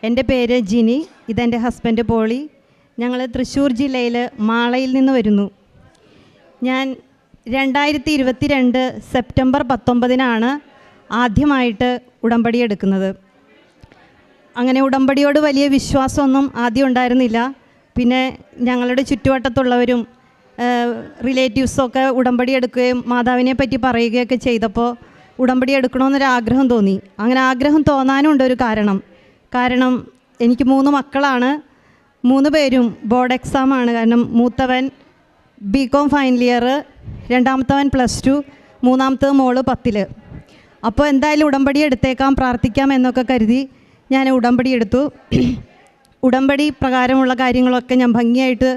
എൻ്റെ പേര് ജിനി, ഇതെൻ്റെ ഹസ്ബൻഡ് പോളി. ഞങ്ങൾ തൃശ്ശൂർ ജില്ലയിൽ മാളയിൽ നിന്ന് വരുന്നു. ഞാൻ 2022 സെപ്റ്റംബർ 19 ആദ്യമായിട്ട് ഉടമ്പടി എടുക്കുന്നത്. അങ്ങനെ ഉടമ്പടിയോട് വലിയ വിശ്വാസമൊന്നും ആദ്യം ഉണ്ടായിരുന്നില്ല. പിന്നെ ഞങ്ങളുടെ ചുറ്റുവട്ടത്തുള്ളവരും റിലേറ്റീവ്സൊക്കെ ഉടമ്പടി എടുക്കുകയും മാതാവിനെ പറ്റി പറയുകയൊക്കെ ചെയ്തപ്പോൾ ഉടമ്പടി എടുക്കണമെന്നൊരാഗ്രഹം തോന്നി. അങ്ങനെ ആഗ്രഹം തോന്നാനുണ്ട് ഒരു കാരണം എനിക്ക് 3 മക്കളാണ്. 3 പേരും ബോർഡ് എക്സാമാണ്. കാരണം മൂത്തവൻ BCom ഫൈനൽ ഇയർ, രണ്ടാമത്തവൻ +2, മൂന്നാമത്തത് മോള് 10. അപ്പോൾ എന്തായാലും ഉടമ്പടി എടുത്തേക്കാം, പ്രാർത്ഥിക്കാം എന്നൊക്കെ കരുതി ഞാൻ ഉടമ്പടി എടുത്തു. ഉടമ്പടി പ്രകാരമുള്ള കാര്യങ്ങളൊക്കെ ഞാൻ ഭംഗിയായിട്ട്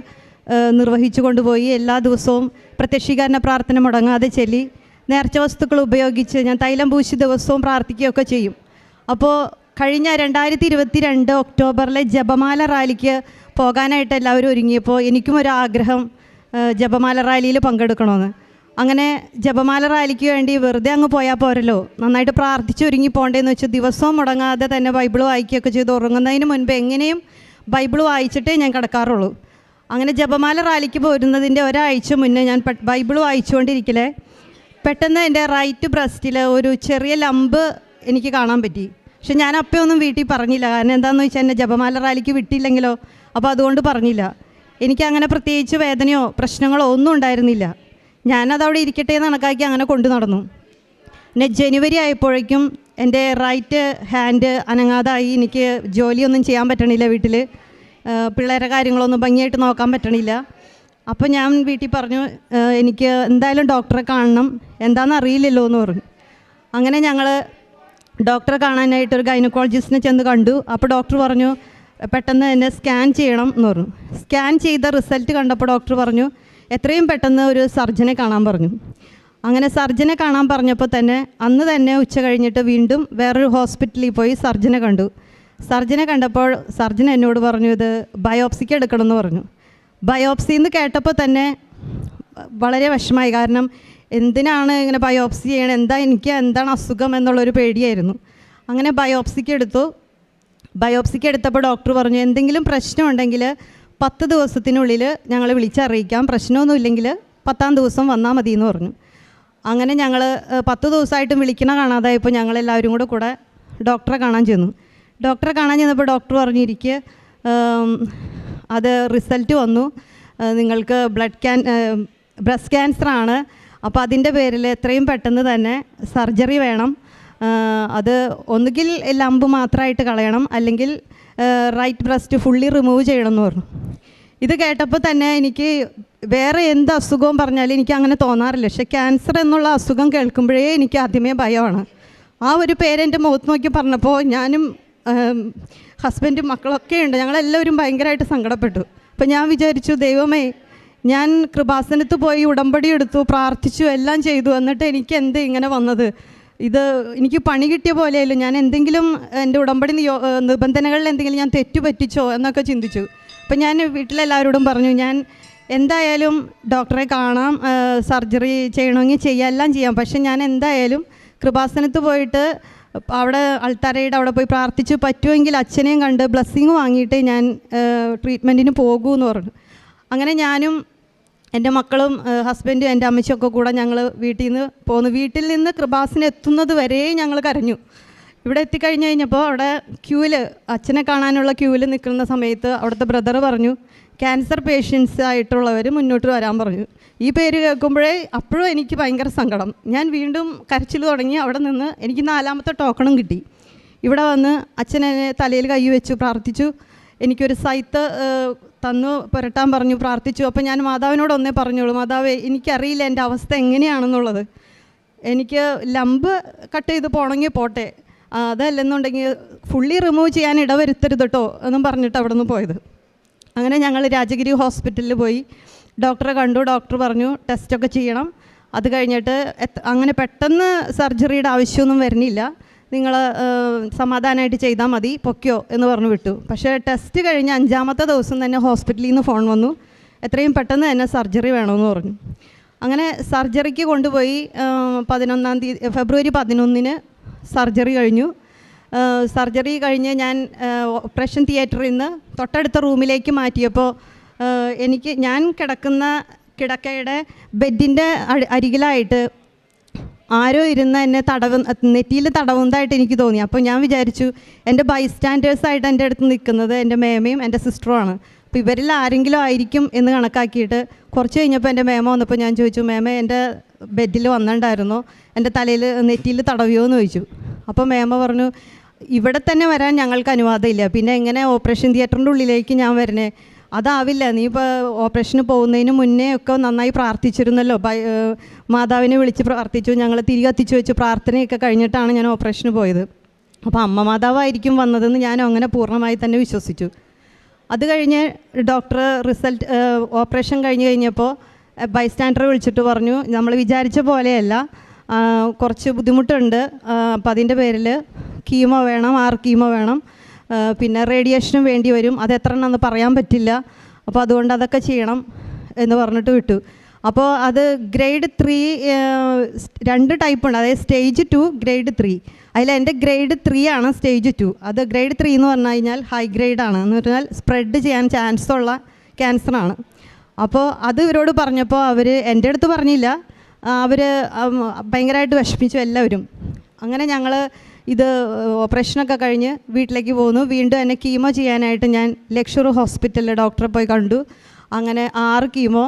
നിർവഹിച്ചു കൊണ്ടുപോയി. എല്ലാ ദിവസവും പ്രത്യക്ഷീകരണ പ്രാർത്ഥന മുടങ്ങാതെ ചൊല്ലി, നേർച്ച വസ്തുക്കൾ ഉപയോഗിച്ച് ഞാൻ തൈലം പൂശി ദിവസവും പ്രാർത്ഥിക്കുകയൊക്കെ ചെയ്യും. അപ്പോൾ കഴിഞ്ഞ 2022 ഒക്ടോബറിലെ ജപമാല റാലിക്ക് പോകാനായിട്ട് എല്ലാവരും ഒരുങ്ങിയപ്പോൾ എനിക്കും ഒരു ആഗ്രഹം ജപമാല റാലിയിൽ പങ്കെടുക്കണമെന്ന്. അങ്ങനെ ജപമാല റാലിക്ക് വേണ്ടി വെറുതെ അങ്ങ് പോയാൽ പോരല്ലോ, നന്നായിട്ട് പ്രാർത്ഥിച്ച് ഒരുങ്ങി പോകേണ്ടതെന്ന് വെച്ചാൽ ദിവസവും മുടങ്ങാതെ തന്നെ ബൈബിൾ വായിക്കുകയൊക്കെ ചെയ്ത് ഉറങ്ങുന്നതിന് മുൻപ് എങ്ങനെയും ബൈബിൾ വായിച്ചിട്ടേ ഞാൻ കിടക്കാറുള്ളൂ. അങ്ങനെ ജപമാല റാലിക്ക് പോരുന്നതിൻ്റെ ഒരാഴ്ച മുന്നേ ഞാൻ ബൈബിൾ വായിച്ചുകൊണ്ടിരിക്കലേ പെട്ടെന്ന് എൻ്റെ റൈറ്റ് ബ്രസ്റ്റിൽ ഒരു ചെറിയ ലംബ് എനിക്ക് കാണാൻ പറ്റി. പക്ഷെ ഞാൻ അപ്പോഴൊന്നും വീട്ടിൽ പറഞ്ഞില്ല. കാരണം എന്താണെന്ന് വെച്ചാൽ എന്നെ ജപമാല റാലിക്ക് വിട്ടില്ലെങ്കിലോ, അപ്പോൾ അതുകൊണ്ട് പറഞ്ഞില്ല. എനിക്കങ്ങനെ പ്രത്യേകിച്ച് വേദനയോ പ്രശ്നങ്ങളോ ഒന്നും ഉണ്ടായിരുന്നില്ല. ഞാനതവിടെ ഇരിക്കട്ടെ എന്ന് കണക്കാക്കി അങ്ങനെ കൊണ്ടു നടന്നു. പിന്നെ ജനുവരി ആയപ്പോഴേക്കും എൻ്റെ റൈറ്റ് ഹാൻഡ് അനങ്ങാതായി. എനിക്ക് ജോലിയൊന്നും ചെയ്യാൻ പറ്റണില്ല, വീട്ടിൽ പിള്ളേരെ കാര്യങ്ങളൊന്നും ഭംഗിയായിട്ട് നോക്കാൻ പറ്റണില്ല. അപ്പോൾ ഞാൻ വീട്ടിൽ പറഞ്ഞു, എനിക്ക് എന്തായാലും ഡോക്ടറെ കാണണം, എന്താണെന്ന് അറിയില്ലല്ലോ എന്ന് പറഞ്ഞു. അങ്ങനെ ഞങ്ങൾ ഡോക്ടറെ കാണാനായിട്ടൊരു ഗൈനക്കോളജിസ്റ്റിനെ ചെന്ന് കണ്ടു. അപ്പോൾ ഡോക്ടർ പറഞ്ഞു പെട്ടെന്ന് എന്നെ സ്കാൻ ചെയ്യണം എന്ന് പറഞ്ഞു. സ്കാൻ ചെയ്ത റിസൾട്ട് കണ്ടപ്പോൾ ഡോക്ടർ പറഞ്ഞു എത്രയും പെട്ടെന്ന് ഒരു സർജനെ കാണാൻ പറഞ്ഞു. അങ്ങനെ സർജനെ കാണാൻ പറഞ്ഞപ്പോൾ തന്നെ അന്ന് തന്നെ ഉച്ച കഴിഞ്ഞിട്ട് വീണ്ടും വേറൊരു ഹോസ്പിറ്റലിൽ പോയി സർജനെ കണ്ടു. സർജനെ കണ്ടപ്പോൾ സർജൻ എന്നോട് പറഞ്ഞു ഇത് ബയോപ്സിക്ക് എടുക്കണമെന്ന് പറഞ്ഞു. ബയോപ്സി എന്ന് കേട്ടപ്പോൾ തന്നെ വളരെ വിഷമമായി. കാരണം എന്തിനാണ് ഇങ്ങനെ ബയോപ്സി ചെയ്യണം, എന്താണ് അസുഖം എന്നുള്ളൊരു പേടിയായിരുന്നു. അങ്ങനെ ബയോപ്സിക്ക് എടുത്തപ്പോൾ ഡോക്ടർ പറഞ്ഞു എന്തെങ്കിലും പ്രശ്നമുണ്ടെങ്കിൽ 10 ദിവസത്തിനുള്ളിൽ ഞങ്ങൾ വിളിച്ചറിയിക്കാം, പ്രശ്നമൊന്നുമില്ലെങ്കിൽ 10-ാം ദിവസം വന്നാൽ മതി എന്ന് പറഞ്ഞു. അങ്ങനെ ഞങ്ങൾ 10 ദിവസമായിട്ടും വിളിക്കണ കാണാതായപ്പോൾ ഞങ്ങളെല്ലാവരും കൂടെ ഡോക്ടറെ കാണാൻ ചെന്നു. ഡോക്ടറെ കാണാൻ ചെന്നപ്പോൾ ഡോക്ടർ പറഞ്ഞിരിക്കുക അത് റിസൾട്ട് വന്നു, നിങ്ങൾക്ക് ബ്രസ്റ്റ് ക്യാൻസറാണ്. അപ്പോൾ അതിൻ്റെ പേരിൽ എത്രയും പെട്ടെന്ന് തന്നെ സർജറി വേണം. അത് ഒന്നുകിൽ ലംബ് മാത്രമായിട്ട് കളയണം, അല്ലെങ്കിൽ റൈറ്റ് ബ്രസ്റ്റ് ഫുള്ളി റിമൂവ് ചെയ്യണമെന്ന് പറഞ്ഞു. ഇത് കേട്ടപ്പോൾ തന്നെ എനിക്ക് വേറെ എന്ത് അസുഖവും പറഞ്ഞാലും എനിക്ക് അങ്ങനെ തോന്നാറില്ല. പക്ഷേ ക്യാൻസർ എന്നുള്ള അസുഖം കേൾക്കുമ്പോഴേ എനിക്ക് ആദ്യമേ ഭയമാണ്. ആ ഒരു പേര് എൻ്റെ മുഖത്ത് നോക്കി പറഞ്ഞപ്പോൾ ഞാനും ഹസ്ബൻഡും മക്കളൊക്കെ ഉണ്ട്, ഞങ്ങളെല്ലാവരും ഭയങ്കരമായിട്ട് സങ്കടപ്പെട്ടു. അപ്പോൾ ഞാൻ വിചാരിച്ചു ദൈവമേ, ഞാൻ കൃപാസനത്ത് പോയി ഉടമ്പടി എടുത്തു, പ്രാർത്ഥിച്ചു, എല്ലാം ചെയ്തു, എന്നിട്ട് എനിക്ക് എന്ത് ഇങ്ങനെ വന്നത്? ഇത് എനിക്ക് പണി കിട്ടിയ പോലെയല്ല. ഞാൻ എന്തെങ്കിലും എൻ്റെ ഉടമ്പടി നിബന്ധനകളിൽ എന്തെങ്കിലും ഞാൻ തെറ്റുപറ്റിച്ചോ എന്നൊക്കെ ചിന്തിച്ചു. അപ്പം ഞാൻ വീട്ടിലെല്ലാവരോടും പറഞ്ഞു ഞാൻ എന്തായാലും ഡോക്ടറെ കാണാം, സർജറി ചെയ്യണമെങ്കിൽ ചെയ്യാം, എല്ലാം ചെയ്യാം. പക്ഷെ ഞാൻ എന്തായാലും കൃപാസനത്ത് പോയിട്ട് അവിടെ അൾത്താരയുടെ അവിടെ പോയി പ്രാർത്ഥിച്ച് പറ്റുമെങ്കിൽ അച്ഛനെയും കണ്ട് ബ്ലെസ്സിങ് വാങ്ങിയിട്ടേ ഞാൻ ട്രീറ്റ്മെൻറ്റിന് പോകൂ എന്ന് പറഞ്ഞു. അങ്ങനെ ഞാനും എൻ്റെ മക്കളും ഹസ്ബൻഡും എൻ്റെ അമ്മച്ചിയൊക്കെ കൂടെ ഞങ്ങൾ വീട്ടിൽ നിന്ന് പോന്നു. വീട്ടിൽ നിന്ന് കൃപാസനം എത്തുന്നത് വരെ ഞങ്ങൾ കരഞ്ഞു. ഇവിടെ എത്തിക്കഴിഞ്ഞ് കഴിഞ്ഞപ്പോൾ അവിടെ അച്ഛനെ കാണാനുള്ള ക്യൂവിൽ നിൽക്കുന്ന സമയത്ത് അവിടുത്തെ ബ്രദർ പറഞ്ഞു ക്യാൻസർ പേഷ്യൻസ് ആയിട്ടുള്ളവർ മുന്നോട്ട് വരാൻ പറഞ്ഞു. ഈ പേര് കേൾക്കുമ്പോഴേ അപ്പോഴും എനിക്ക് ഭയങ്കര സങ്കടം. ഞാൻ വീണ്ടും കരച്ചിൽ തുടങ്ങി. അവിടെ നിന്ന് എനിക്ക് 4ാമത്തെ ടോക്കണും കിട്ടി. ഇവിടെ വന്ന് അച്ഛനെ തലയിൽ കൈ വെച്ചു പ്രാർത്ഥിച്ചു. എനിക്കൊരു സൈത്ത് തന്നു പുരട്ടാൻ പറഞ്ഞു, പ്രാർത്ഥിച്ചു. അപ്പോൾ ഞാൻ മാതാവിനോട് ഒന്നേ പറഞ്ഞോളൂ, മാതാവേ എനിക്കറിയില്ല എൻ്റെ അവസ്ഥ എങ്ങനെയാണെന്നുള്ളത്. എനിക്ക് ലംബ് കട്ട് ചെയ്ത് പോകണമെങ്കിൽ പോട്ടെ, അതല്ലെന്നുണ്ടെങ്കിൽ ഫുള്ളി റിമൂവ് ചെയ്യാൻ ഇടവരുത്തരുത് കേട്ടോ എന്നും പറഞ്ഞിട്ട് അവിടെ നിന്ന് പോയത്. അങ്ങനെ ഞങ്ങൾ രാജഗിരി ഹോസ്പിറ്റലിൽ പോയി ഡോക്ടറെ കണ്ടു. ഡോക്ടർ പറഞ്ഞു ടെസ്റ്റൊക്കെ ചെയ്യണം, അത് കഴിഞ്ഞിട്ട് അങ്ങനെ പെട്ടെന്ന് സർജറിയുടെ ആവശ്യമൊന്നും വരുന്നില്ല, നിങ്ങൾ സമാധാനമായിട്ട് ചെയ്താൽ മതി, പൊയ്ക്കോ എന്ന് പറഞ്ഞു വിട്ടു. പക്ഷേ ടെസ്റ്റ് കഴിഞ്ഞ് 5ാമത്തെ ദിവസം തന്നെ ഹോസ്പിറ്റലിൽ നിന്ന് ഫോൺ വന്നു, എത്രയും പെട്ടെന്ന് തന്നെ സർജറി വേണമെന്ന് പറഞ്ഞു. അങ്ങനെ സർജറിക്ക് കൊണ്ടുപോയി. ഫെബ്രുവരി 11 സർജറി കഴിഞ്ഞു. സർജറി കഴിഞ്ഞ് ഞാൻ ഓപ്പറേഷൻ തിയേറ്ററിൽ നിന്ന് തൊട്ടടുത്ത റൂമിലേക്ക് മാറ്റിയപ്പോൾ ഞാൻ കിടക്കുന്ന കിടക്കയുടെ ബെഡിൻ്റെ അരികിലായിട്ട് ആരോ ഇരുന്ന് എന്നെ നെറ്റിയിൽ തടവുന്നതായിട്ട് എനിക്ക് തോന്നി. അപ്പോൾ ഞാൻ വിചാരിച്ചു എൻ്റെ ബൈസ്റ്റാൻഡേഴ്സായിട്ട് എൻ്റെ അടുത്ത് നിൽക്കുന്നത് എൻ്റെ മേമയും എൻ്റെ സിസ്റ്ററുമാണ്. അപ്പോൾ ഇവരിൽ ആരെങ്കിലും ആയിരിക്കും എന്ന് കണക്കാക്കിയിട്ട് കുറച്ച് കഴിഞ്ഞപ്പോൾ എൻ്റെ മേമ വന്നപ്പോൾ ഞാൻ ചോദിച്ചു, മേമ എൻ്റെ ബെഡിൽ വന്നിട്ടുണ്ടായിരുന്നോ, എൻ്റെ തലയിൽ നെറ്റിയിൽ തടവിയോ എന്ന് ചോദിച്ചു. അപ്പോൾ മേമ പറഞ്ഞു, ഇവിടെ തന്നെ വരാൻ ഞങ്ങൾക്ക് അനുവാദമില്ല, പിന്നെ എങ്ങനെ ഓപ്പറേഷൻ തിയേറ്ററിൻ്റെ ഉള്ളിലേക്ക് ഞാൻ വരണേ? അതാവില്ല, നീ ഇപ്പോൾ ഓപ്പറേഷന് പോകുന്നതിന് മുന്നേ ഒക്കെ നന്നായി പ്രാർത്ഥിച്ചിരുന്നല്ലോ, മാതാവിനെ വിളിച്ച് പ്രാർത്ഥിച്ചു, ഞങ്ങൾ തിരികെ എത്തിച്ചു വെച്ചു, പ്രാർത്ഥനയൊക്കെ കഴിഞ്ഞിട്ടാണ് ഞാൻ ഓപ്പറേഷന് പോയത്. അപ്പോൾ അമ്മ മാതാവായിരിക്കും വന്നതെന്ന് ഞാൻ അങ്ങനെ പൂർണ്ണമായി തന്നെ വിശ്വസിച്ചു. അത് കഴിഞ്ഞ് ഡോക്ടർ ഓപ്പറേഷൻ കഴിഞ്ഞപ്പോൾ ബൈസ്റ്റാൻഡറെ വിളിച്ചിട്ട് പറഞ്ഞു, നമ്മൾ വിചാരിച്ച പോലെയല്ല, കുറച്ച് ബുദ്ധിമുട്ടുണ്ട്, അപ്പോൾ അതിൻ്റെ പേരിൽ കീമോ വേണം, 6 കീമോ വേണം, പിന്നെ റേഡിയേഷനും വേണ്ടി വരും, അത് എത്ര എണ്ണമെന്ന് പറയാൻ പറ്റില്ല, അപ്പോൾ അതുകൊണ്ട് അതൊക്കെ ചെയ്യണം എന്ന് പറഞ്ഞിട്ട് വിട്ടു. അപ്പോൾ അത് ഗ്രേഡ് 3 2 ടൈപ്പുണ്ട്, അതായത് സ്റ്റേജ് 2 ഗ്രേഡ് 3. അതിൽ എൻ്റെ ഗ്രേഡ് 3 ആണ് സ്റ്റേജ് 2. അത് ഗ്രേഡ് 3 എന്ന് പറഞ്ഞു കഴിഞ്ഞാൽ ഹൈ ഗ്രേഡാണ്, എന്ന് പറഞ്ഞാൽ സ്പ്രെഡ് ചെയ്യാൻ ചാൻസ് ഉള്ള ക്യാൻസറാണ്. അപ്പോൾ അത് ഇവരോട് പറഞ്ഞപ്പോൾ അവർ എൻ്റെ അടുത്ത് പറഞ്ഞില്ല, അവർ ഭയങ്കരമായിട്ട് വിഷമിച്ചു എല്ലാവരും. അങ്ങനെ ഞങ്ങൾ ഇത് ഓപ്പറേഷനൊക്കെ കഴിഞ്ഞ് വീട്ടിലേക്ക് പോന്നു. വീണ്ടും എന്നെ കീമോ ചെയ്യാനായിട്ട് ഞാൻ ലക്ഷൂർ ഹോസ്പിറ്റലിൽ ഡോക്ടറെ പോയി കണ്ടു. അങ്ങനെ 6 കീമോ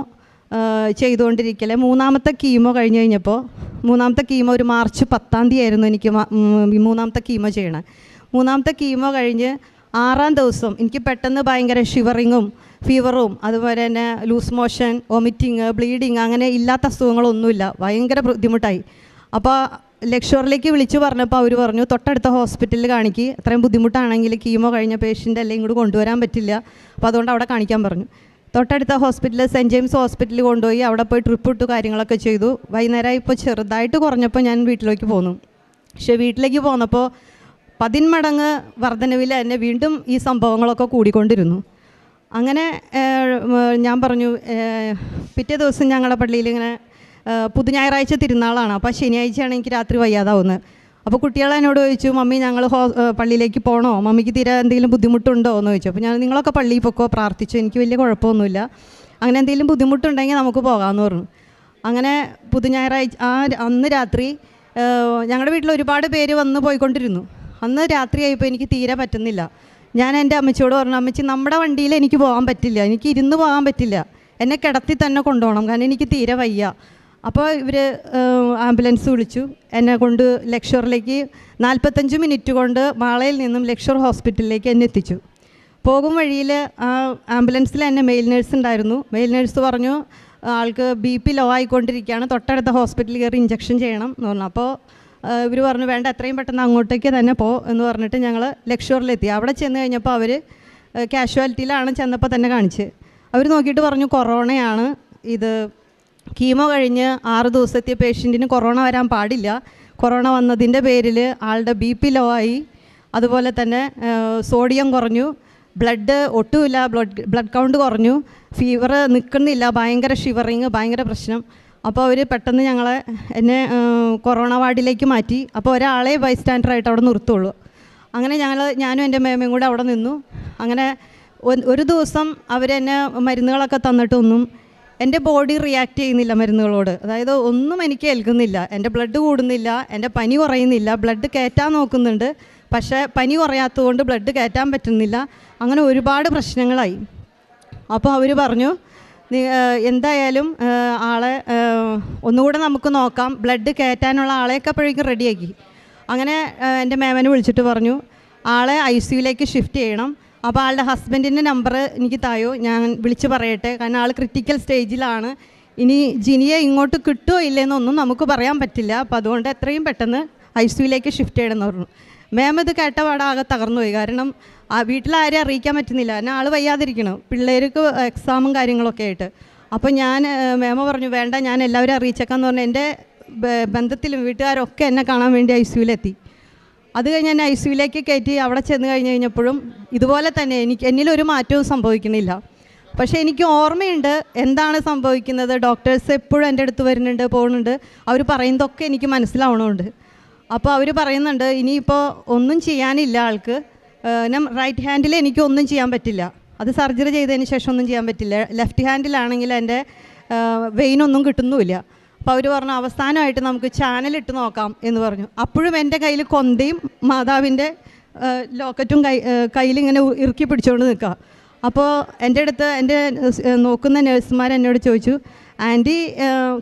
ചെയ്തുകൊണ്ടിരിക്കൽ മൂന്നാമത്തെ കീമോ കഴിഞ്ഞ് കഴിഞ്ഞപ്പോൾ, മൂന്നാമത്തെ കീമോ ഒരു മാർച്ച് 10 ആയിരുന്നു എനിക്ക് മൂന്നാമത്തെ കീമോ ചെയ്യണം. മൂന്നാമത്തെ കീമോ കഴിഞ്ഞ് 6-ാം ദിവസം എനിക്ക് പെട്ടെന്ന് ഭയങ്കര ഷിവറിങ്ങും ഫീവറും അതുപോലെ തന്നെ ലൂസ് മോഷൻ, വൊമിറ്റിങ്, ബ്ലീഡിങ്, അങ്ങനെ ഇല്ലാത്ത അസുഖങ്ങളൊന്നുമില്ല, ഭയങ്കര ബുദ്ധിമുട്ടായി. അപ്പോൾ ലക്ഷൂറിലേക്ക് വിളിച്ചു പറഞ്ഞപ്പോൾ അവർ പറഞ്ഞു, തൊട്ടടുത്ത ഹോസ്പിറ്റലിൽ കാണിക്ക്, അത്രയും ബുദ്ധിമുട്ടാണെങ്കിൽ കീമോ കഴിഞ്ഞ പേഷ്യൻ്റ് എല്ലാം ഇങ്ങോട്ട് കൊണ്ടുവരാൻ പറ്റില്ല, അപ്പോൾ അതുകൊണ്ട് അവിടെ കാണിക്കാൻ പറഞ്ഞു. തൊട്ടടുത്ത ഹോസ്പിറ്റൽ സെൻറ്റ് ജെയിംസ് ഹോസ്പിറ്റലിൽ കൊണ്ടുപോയി അവിടെ പോയി ട്രിപ്പ് ഇട്ടു, കാര്യങ്ങളൊക്കെ ചെയ്തു. വൈകുന്നേരം ഇപ്പോൾ ചെറുതായിട്ട് കുറഞ്ഞപ്പോൾ ഞാൻ വീട്ടിലേക്ക് പോന്നു. പക്ഷേ വീട്ടിലേക്ക് പോന്നപ്പോൾ 10 മടങ്ങ് വർധനവിൽ തന്നെ വീണ്ടും ഈ സംഭവങ്ങളൊക്കെ കൂടിക്കൊണ്ടിരുന്നു. അങ്ങനെ ഞാൻ പറഞ്ഞു, പിറ്റേ ദിവസം ഞങ്ങളുടെ പള്ളിയിൽ ഇങ്ങനെ പുതുഞായറാഴ്ച തിരുനാളാണ്, അപ്പോൾ ശനിയാഴ്ചയാണ് എനിക്ക് രാത്രി വയ്യാതാവുന്നത്. അപ്പോൾ കുട്ടികൾ എന്നോട് ചോദിച്ചു, മമ്മി ഞങ്ങൾ പള്ളിയിലേക്ക് പോകണോ, മമ്മിക്ക് തീരെ എന്തെങ്കിലും ബുദ്ധിമുട്ടുണ്ടോ എന്ന് ചോദിച്ചു. അപ്പോൾ ഞാൻ, നിങ്ങളൊക്കെ പള്ളിയിൽ പൊക്കോ, പ്രാർത്ഥിച്ചു, എനിക്ക് വലിയ കുഴപ്പമൊന്നുമില്ല, അങ്ങനെ എന്തെങ്കിലും ബുദ്ധിമുട്ടുണ്ടെങ്കിൽ നമുക്ക് പോകാമെന്ന് പറഞ്ഞു. അങ്ങനെ പുതുഞായറാഴ്ച അന്ന് രാത്രി ഞങ്ങളുടെ വീട്ടിൽ ഒരുപാട് പേര് വന്ന് പോയിക്കൊണ്ടിരുന്നു. അന്ന് രാത്രിയായപ്പോൾ എനിക്ക് തീരെ പറ്റുന്നില്ല. ഞാൻ എൻ്റെ അമ്മച്ചിയോട് പറഞ്ഞു, അമ്മച്ചി നമ്മുടെ വണ്ടിയിൽ എനിക്ക് പോകാൻ പറ്റില്ല, എനിക്ക് ഇരുന്ന് പോകാൻ പറ്റില്ല, എന്നെ കിടത്തി തന്നെ കൊണ്ടുപോകണം, കാരണം എനിക്ക് തീരെ വയ്യ. അപ്പോൾ ഇവർ ആംബുലൻസ് വിളിച്ചു, എന്നെ കൊണ്ട് ലക്ഷൂറിലേക്ക് 45 മിനിറ്റ് കൊണ്ട് മാളയിൽ നിന്നും ലക്ഷൂർ ഹോസ്പിറ്റലിലേക്ക് എന്നെ എത്തിച്ചു. പോകും വഴിയിൽ ആ ആംബുലൻസിൽ എന്നെ മെയിൽ നേഴ്സ് ഉണ്ടായിരുന്നു. മെയിൽ നേഴ്സ് പറഞ്ഞു, ആൾക്ക് BP ലോ ആയിക്കൊണ്ടിരിക്കുകയാണ്, തൊട്ടടുത്ത ഹോസ്പിറ്റലിൽ കയറി ഇഞ്ചക്ഷൻ ചെയ്യണം എന്ന് പറഞ്ഞു. അപ്പോൾ ഇവർ പറഞ്ഞു, വേണ്ട, എത്രയും പെട്ടെന്ന് അങ്ങോട്ടേക്ക് തന്നെ എന്ന് പറഞ്ഞിട്ട് ഞങ്ങൾ ലക്ഷൂറിലെത്തി. അവിടെ ചെന്ന് കഴിഞ്ഞപ്പോൾ അവർ കാഷ്വാലിറ്റിയിലാണ് ചെന്നപ്പോൾ തന്നെ കാണിച്ച്. അവർ നോക്കിയിട്ട് പറഞ്ഞു, കൊറോണയാണ് ഇത്, കീമോ കഴിഞ്ഞ് 6 ദിവസത്തെ പേഷ്യൻറ്റിന് കൊറോണ വരാൻ പാടില്ല, കൊറോണ വന്നതിൻ്റെ പേരിൽ ആളുടെ BP ലോ ആയി, അതുപോലെ തന്നെ സോഡിയം കുറഞ്ഞു, ബ്ലഡ് ഒട്ടുമില്ല, ബ്ലഡ് കൗണ്ട് കുറഞ്ഞു, ഫീവർ നിൽക്കുന്നില്ല, ഭയങ്കര ഷിവറിങ്, ഭയങ്കര പ്രശ്നം. അപ്പോൾ അവർ പെട്ടെന്ന് എന്നെ കൊറോണ വാർഡിലേക്ക് മാറ്റി. അപ്പോൾ ഒരാളെ ബൈസ്റ്റാൻഡറായിട്ട് അവിടെ നിർത്തുള്ളൂ. അങ്ങനെ ഞാനും എൻ്റെ മേമയും കൂടെ അവിടെ നിന്നു. അങ്ങനെ ഒരു ദിവസം അവരെന്നെ മരുന്നുകളൊക്കെ തന്നിട്ടൊന്നും എൻ്റെ ബോഡി റിയാക്ട് ചെയ്യുന്നില്ല മരുന്നുകളോട്, അതായത് ഒന്നും എനിക്ക് ഏൽക്കുന്നില്ല, എൻ്റെ ബ്ലഡ് കൂടുന്നില്ല, എൻ്റെ പനി കുറയുന്നില്ല, ബ്ലഡ് കയറ്റാൻ നോക്കുന്നുണ്ട്, പക്ഷേ പനി കുറയാത്തതുകൊണ്ട് ബ്ലഡ് കയറ്റാൻ പറ്റുന്നില്ല. അങ്ങനെ ഒരുപാട് പ്രശ്നങ്ങളായി. അപ്പോൾ അവർ പറഞ്ഞു, എന്തായാലും ആളെ ഒന്നുകൂടെ നമുക്ക് നോക്കാം, ബ്ലഡ് കയറ്റാനുള്ള ആളെയൊക്കെ അപ്പോഴേക്കും റെഡിയാക്കി. അങ്ങനെ എൻ്റെ മേമനെ വിളിച്ചിട്ട് പറഞ്ഞു, ആളെ ICUലേക്ക് ഷിഫ്റ്റ് ചെയ്യണം. അപ്പോൾ ആളുടെ ഹസ്ബൻഡിൻ്റെ നമ്പർ എനിക്ക് തായോ, ഞാൻ വിളിച്ച് പറയട്ടെ, കാരണം ആൾ ക്രിട്ടിക്കൽ സ്റ്റേജിലാണ്, ഇനി ജിനിയെ ഇങ്ങോട്ട് കിട്ടുമോ ഇല്ലെന്നൊന്നും നമുക്ക് പറയാൻ പറ്റില്ല, അപ്പോൾ അതുകൊണ്ട് എത്രയും പെട്ടെന്ന് ICUലേക്ക് ഷിഫ്റ്റ് ചെയ്യണമെന്ന് പറഞ്ഞു. മേം ഇത് കേട്ട പാടാകെ തകർന്നുപോയി, കാരണം വീട്ടിലാരെയും അറിയിക്കാൻ പറ്റുന്നില്ല, കാരണം ആൾ വയ്യാതിരിക്കണം, പിള്ളേർക്ക് എക്സാമും കാര്യങ്ങളൊക്കെ ആയിട്ട്. അപ്പോൾ മേമ പറഞ്ഞു, വേണ്ട, ഞാൻ എല്ലാവരും അറിയിച്ചേക്കാന്ന് പറഞ്ഞ് എൻ്റെ ബന്ധത്തിലും വീട്ടുകാരൊക്കെ എന്നെ കാണാൻ വേണ്ടി ICUലെത്തി. അത് കഴിഞ്ഞ് എന്നെ ICUലേക്ക് കയറ്റി. അവിടെ ചെന്ന് കഴിഞ്ഞപ്പോഴും ഇതുപോലെ തന്നെ എന്നിലൊരു മാറ്റവും സംഭവിക്കുന്നില്ല. പക്ഷേ എനിക്ക് ഓർമ്മയുണ്ട് എന്താണ് സംഭവിക്കുന്നത്. ഡോക്ടേഴ്സ് എപ്പോഴും എൻ്റെ അടുത്ത് വരുന്നുണ്ട്, പോകുന്നുണ്ട്, അവർ പറയുന്നതൊക്കെ എനിക്ക് മനസ്സിലാവണമുണ്ട്. അപ്പോൾ അവർ പറയുന്നുണ്ട് ഇനിയിപ്പോൾ ഒന്നും ചെയ്യാനില്ല ആൾക്ക്. റൈറ്റ് ഹാൻഡിൽ എനിക്ക് ഒന്നും ചെയ്യാൻ പറ്റില്ല, അത് സർജറി ചെയ്തതിന് ശേഷം ഒന്നും ചെയ്യാൻ പറ്റില്ല. ലെഫ്റ്റ് ഹാൻഡിലാണെങ്കിൽ എൻ്റെ വെയിനൊന്നും കിട്ടുന്നുമില്ല. അപ്പോൾ അവർ പറഞ്ഞു അവസാനമായിട്ട് നമുക്ക് ചാനലിട്ട് നോക്കാം എന്ന് പറഞ്ഞു. അപ്പോഴും എൻ്റെ കയ്യിൽ കൊന്തയും മാതാവിൻ്റെ ലോക്കറ്റും കയ്യിലിങ്ങനെ ഇറുക്കി പിടിച്ചുകൊണ്ട് നിൽക്കുക. അപ്പോൾ എൻ്റെ അടുത്ത് എൻ്റെ നോക്കുന്ന നഴ്സുമാർ എന്നോട് ചോദിച്ചു, ആൻറ്റി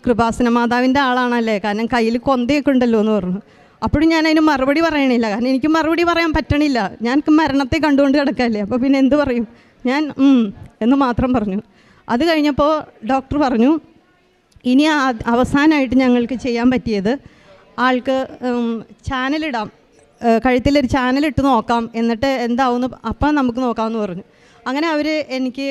കൃപാസന മാതാവിൻ്റെ ആളാണല്ലേ, കാരണം കയ്യിൽ കൊന്തയൊക്കെ ഉണ്ടല്ലോ എന്ന് പറഞ്ഞു. അപ്പോഴും ഞാൻ അതിന് മറുപടി പറയണില്ല, കാരണം എനിക്ക് മറുപടി പറയാൻ പറ്റണില്ല. ഞാൻ മരണത്തെ കണ്ടുകൊണ്ട് കിടക്കല്ലേ, അപ്പോൾ പിന്നെ എന്ത് പറയും. ഞാൻ എന്ന് മാത്രം പറഞ്ഞു. അത് കഴിഞ്ഞപ്പോൾ ഡോക്ടർ പറഞ്ഞു ഇനി അവസാനമായിട്ട് ഞങ്ങൾക്ക് ചെയ്യാൻ പറ്റിയത് ആൾക്ക് ചാനലിടാം, കഴുത്തിലൊരു ചാനലിട്ട് നോക്കാം, എന്നിട്ട് എന്താവുമെന്ന് അപ്പം നമുക്ക് നോക്കാമെന്ന് പറഞ്ഞു. അങ്ങനെ അവർ എനിക്ക്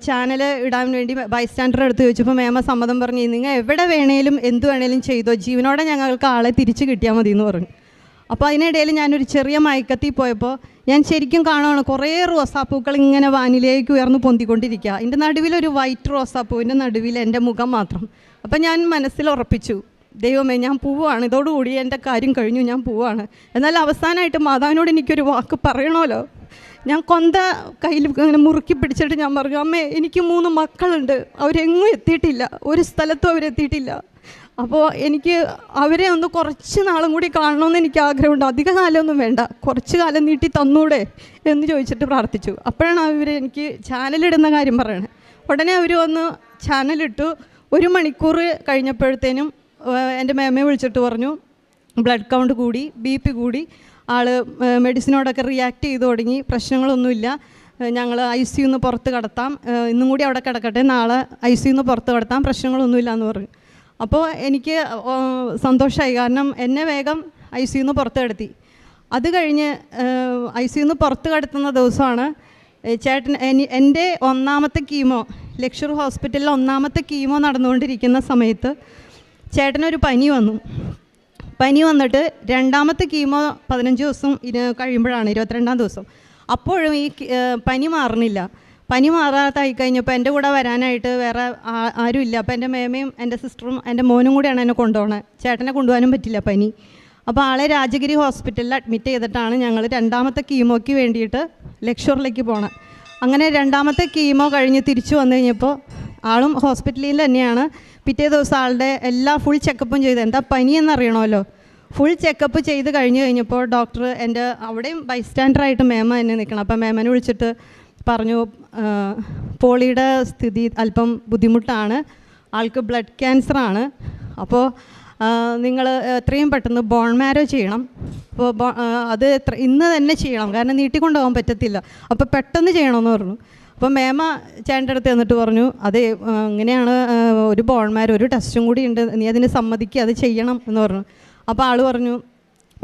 ചാനൽ ഇടാൻ വേണ്ടി ബൈസ്റ്റാൻഡർ എടുത്ത് ചോദിച്ചപ്പോൾ മേമ സമ്മതം പറഞ്ഞു, നിങ്ങൾ എവിടെ വേണേലും എന്ത് വേണേലും ചെയ്തോ, ജീവനോടെ ഞങ്ങൾക്ക് ആളെ തിരിച്ച് കിട്ടിയാൽ മതി എന്ന് പറഞ്ഞു. അപ്പോൾ അതിനിടയിൽ ഞാനൊരു ചെറിയ മയക്കത്തിൽ പോയപ്പോൾ ഞാൻ ശരിക്കും കാണുകയാണ് കുറേ റോസാപ്പൂക്കൾ ഇങ്ങനെ വാനിലേക്ക് ഉയർന്ന് പൊന്തിക്കൊണ്ടിരിക്കുക. അതിൻ്റെ നടുവിലൊരു വൈറ്റ് റോസാപ്പൂവിൻ്റെ നടുവിൽ എൻ്റെ മുഖം മാത്രം. അപ്പം ഞാൻ മനസ്സിൽ ഉറപ്പിച്ചു, ദൈവമേ ഞാൻ പോവുകയാണ്, ഇതോടുകൂടി എൻ്റെ കാര്യം കഴിഞ്ഞു, ഞാൻ പോവുകയാണ്. എന്നാൽ അവസാനമായിട്ട് മാതാവിനോട് എനിക്കൊരു വാക്ക് പറയണമല്ലോ. ഞാൻ കൊന്ത കയ്യിൽ ഇങ്ങനെ മുറുക്കി പിടിച്ചിട്ട് ഞാൻ പറഞ്ഞു, അമ്മേ എനിക്ക് 3 മക്കളുണ്ട്, അവരെങ്ങും എത്തിയിട്ടില്ല, ഒരു സ്ഥലത്തും അവരെത്തിയിട്ടില്ല. അപ്പോൾ എനിക്ക് അവരെ ഒന്ന് കുറച്ച് നാളും കൂടി കാണണമെന്ന് എനിക്ക് ആഗ്രഹമുണ്ട്, അധിക കാലമൊന്നും വേണ്ട, കുറച്ച് കാലം നീട്ടി തന്നൂടെ എന്ന് ചോദിച്ചിട്ട് പ്രാർത്ഥിച്ചു. അപ്പോഴാണ് അവർ എനിക്ക് ചാനലിടുന്ന കാര്യം പറയണത്. ഉടനെ അവർ വന്ന് ചാനലിട്ടു. 1 മണിക്കൂർ കഴിഞ്ഞപ്പോഴത്തേനും എൻ്റെ മേമയെ വിളിച്ചിട്ട് പറഞ്ഞു ബ്ലഡ് കൗണ്ട് കൂടി, BP കൂടി, ആൾ മെഡിസിനോടൊക്കെ റിയാക്ട് ചെയ്ത് തുടങ്ങി, പ്രശ്നങ്ങളൊന്നുമില്ല, ഞങ്ങൾ ICU പുറത്ത് കടത്താം, ഇന്നും കൂടി അവിടെ കിടക്കട്ടെ, നാളെ ICU പുറത്ത് കടത്താം, പ്രശ്നങ്ങളൊന്നുമില്ല എന്ന് പറഞ്ഞു. അപ്പോൾ എനിക്ക് സന്തോഷമായി, കാരണം എന്നെ വേഗം ICU പുറത്ത് കടത്തി. അത് കഴിഞ്ഞ് ICU പുറത്ത് കടത്തുന്ന ദിവസമാണ് ചേട്ടൻ എൻ്റെ 1ാമത്തെ കീമോ, ലക്ഷർ ഹോസ്പിറ്റലിൽ 1ാമത്തെ കീമോ നടന്നുകൊണ്ടിരിക്കുന്ന സമയത്ത് ചേട്ടനൊരു പനി വന്നു. പനി വന്നിട്ട് 2ാമത്തെ കീമോ 15 ദിവസം കഴിയുമ്പോഴാണ്, 22ാം ദിവസം. അപ്പോഴും ഈ പനി മാറുന്നില്ല. പനി മാറാതായി കഴിഞ്ഞപ്പോൾ എൻ്റെ കൂടെ വരാനായിട്ട് വേറെ ആരുമില്ല. അപ്പോൾ എൻ്റെ മേമയും എൻ്റെ സിസ്റ്ററും എൻ്റെ മോനും കൂടെയാണ് എന്നെ കൊണ്ടുപോകണത്. ചേട്ടനെ കൊണ്ടുപോകാനും പറ്റില്ല പനി. അപ്പോൾ ആളെ രാജഗിരി ഹോസ്പിറ്റലിൽ അഡ്മിറ്റ് ചെയ്തിട്ടാണ് ഞങ്ങൾ 2ാമത്തെ കീമോയ്ക്ക് വേണ്ടിയിട്ട് ലക്ഷറിലേക്ക് പോകണം. അങ്ങനെ 2ാമത്തെ കീമോ കഴിഞ്ഞ് തിരിച്ചു വന്നു കഴിഞ്ഞപ്പോൾ ആളും ഹോസ്പിറ്റലിൽ തന്നെയാണ്. പിറ്റേ ദിവസം ആളുടെ എല്ലാ ഫുൾ ചെക്കപ്പും ചെയ്ത്, എന്താ പനി എന്നറിയണമല്ലോ, ഫുൾ ചെക്കപ്പ് ചെയ്ത് കഴിഞ്ഞപ്പോൾ ഡോക്ടർ എൻ്റെ അവിടെയും ബൈസ്റ്റാൻഡറായിട്ട് മേമ എന്നെ നിൽക്കണം. അപ്പോൾ മേമനെ വിളിച്ചിട്ട് പറഞ്ഞു, പോളിയുടെ സ്ഥിതി അല്പം ബുദ്ധിമുട്ടാണ്, ആൾക്ക് ബ്ലഡ് ക്യാൻസറാണ്, അപ്പോൾ നിങ്ങൾ എത്രയും പെട്ടെന്ന് ബോൺ മാരോ ചെയ്യണം. അപ്പോൾ അത് ഇന്ന് തന്നെ ചെയ്യണം, കാരണം നീട്ടിക്കൊണ്ടുപോകാൻ പറ്റത്തില്ല, അപ്പോൾ പെട്ടെന്ന് ചെയ്യണമെന്ന് പറഞ്ഞു. അപ്പോൾ മേമ ചേട്ടൻ്റെ അടുത്ത് എന്നിട്ട് പറഞ്ഞു, അതെ ഇങ്ങനെയാണ്, ഒരു ബോൺ മാരോ ഒരു ടെസ്റ്റും കൂടി ഉണ്ട്, നീ അതിന് സമ്മതിക്കുക, അത് ചെയ്യണം എന്ന് പറഞ്ഞു. അപ്പോൾ ആൾ പറഞ്ഞു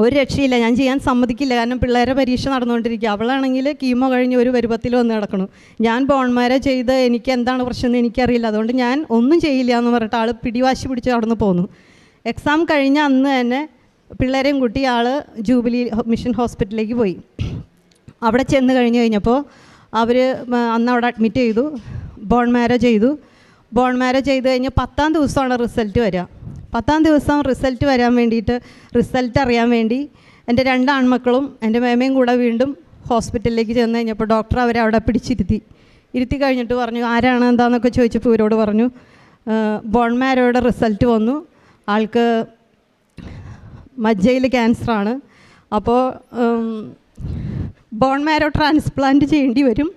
ഒരു രക്ഷയില്ല, ഞാൻ ചെയ്യാൻ സമ്മതിക്കില്ല, കാരണം പിള്ളേരെ പരീക്ഷ നടന്നുകൊണ്ടിരിക്കുക, അവളാണെങ്കിൽ കീമോ കഴിഞ്ഞ് ഒരു പരുവത്തിൽ വന്ന് കിടക്കണം, ഞാൻ ബോൺമാരെ ചെയ്ത് എനിക്ക് എന്താണ് പ്രശ്നം എന്ന് എനിക്കറിയില്ല, അതുകൊണ്ട് ഞാൻ ഒന്നും ചെയ്യില്ല എന്ന് പറഞ്ഞിട്ട് ആൾ പിടിവാശി പിടിച്ച് അവിടെ നിന്ന് പോന്നു. എക്സാം കഴിഞ്ഞ അന്ന് തന്നെ പിള്ളേരെയും കൂട്ടി ആൾ ജൂബിലി മിഷൻ ഹോസ്പിറ്റലിലേക്ക് പോയി. അവിടെ ചെന്ന് കഴിഞ്ഞപ്പോൾ അവർ അന്ന് അവിടെ അഡ്മിറ്റ് ചെയ്തു, ബോൺ മാരോ ചെയ്തു. ബോൺ മാരോ ചെയ്ത് കഴിഞ്ഞ് 10ാം ദിവസമാണ് റിസൾട്ട് വരിക. 10ാം ദിവസം റിസൾട്ട് വരാൻ വേണ്ടിയിട്ട്, റിസൾട്ട് അറിയാൻ വേണ്ടി എൻ്റെ 2 ആൺമക്കളും എൻ്റെ മേമയും കൂടെ വീണ്ടും ഹോസ്പിറ്റലിലേക്ക് ചെന്ന് കഴിഞ്ഞപ്പോൾ ഡോക്ടർ അവരെ അവിടെ ഇരുത്തി കഴിഞ്ഞിട്ട് പറഞ്ഞു, ആരാണ് എന്താണെന്നൊക്കെ ചോദിച്ചപ്പോൾ ഇവരോട് പറഞ്ഞു, ബോൺ മാരോയുടെ റിസൾട്ട് വന്നു, ആൾക്ക് മജ്ജയിൽ ക്യാൻസറാണ്, അപ്പോൾ ബോൺ മാരോ ട്രാൻസ്പ്ലാന്റ് ചെയ്യേണ്ടി വരും,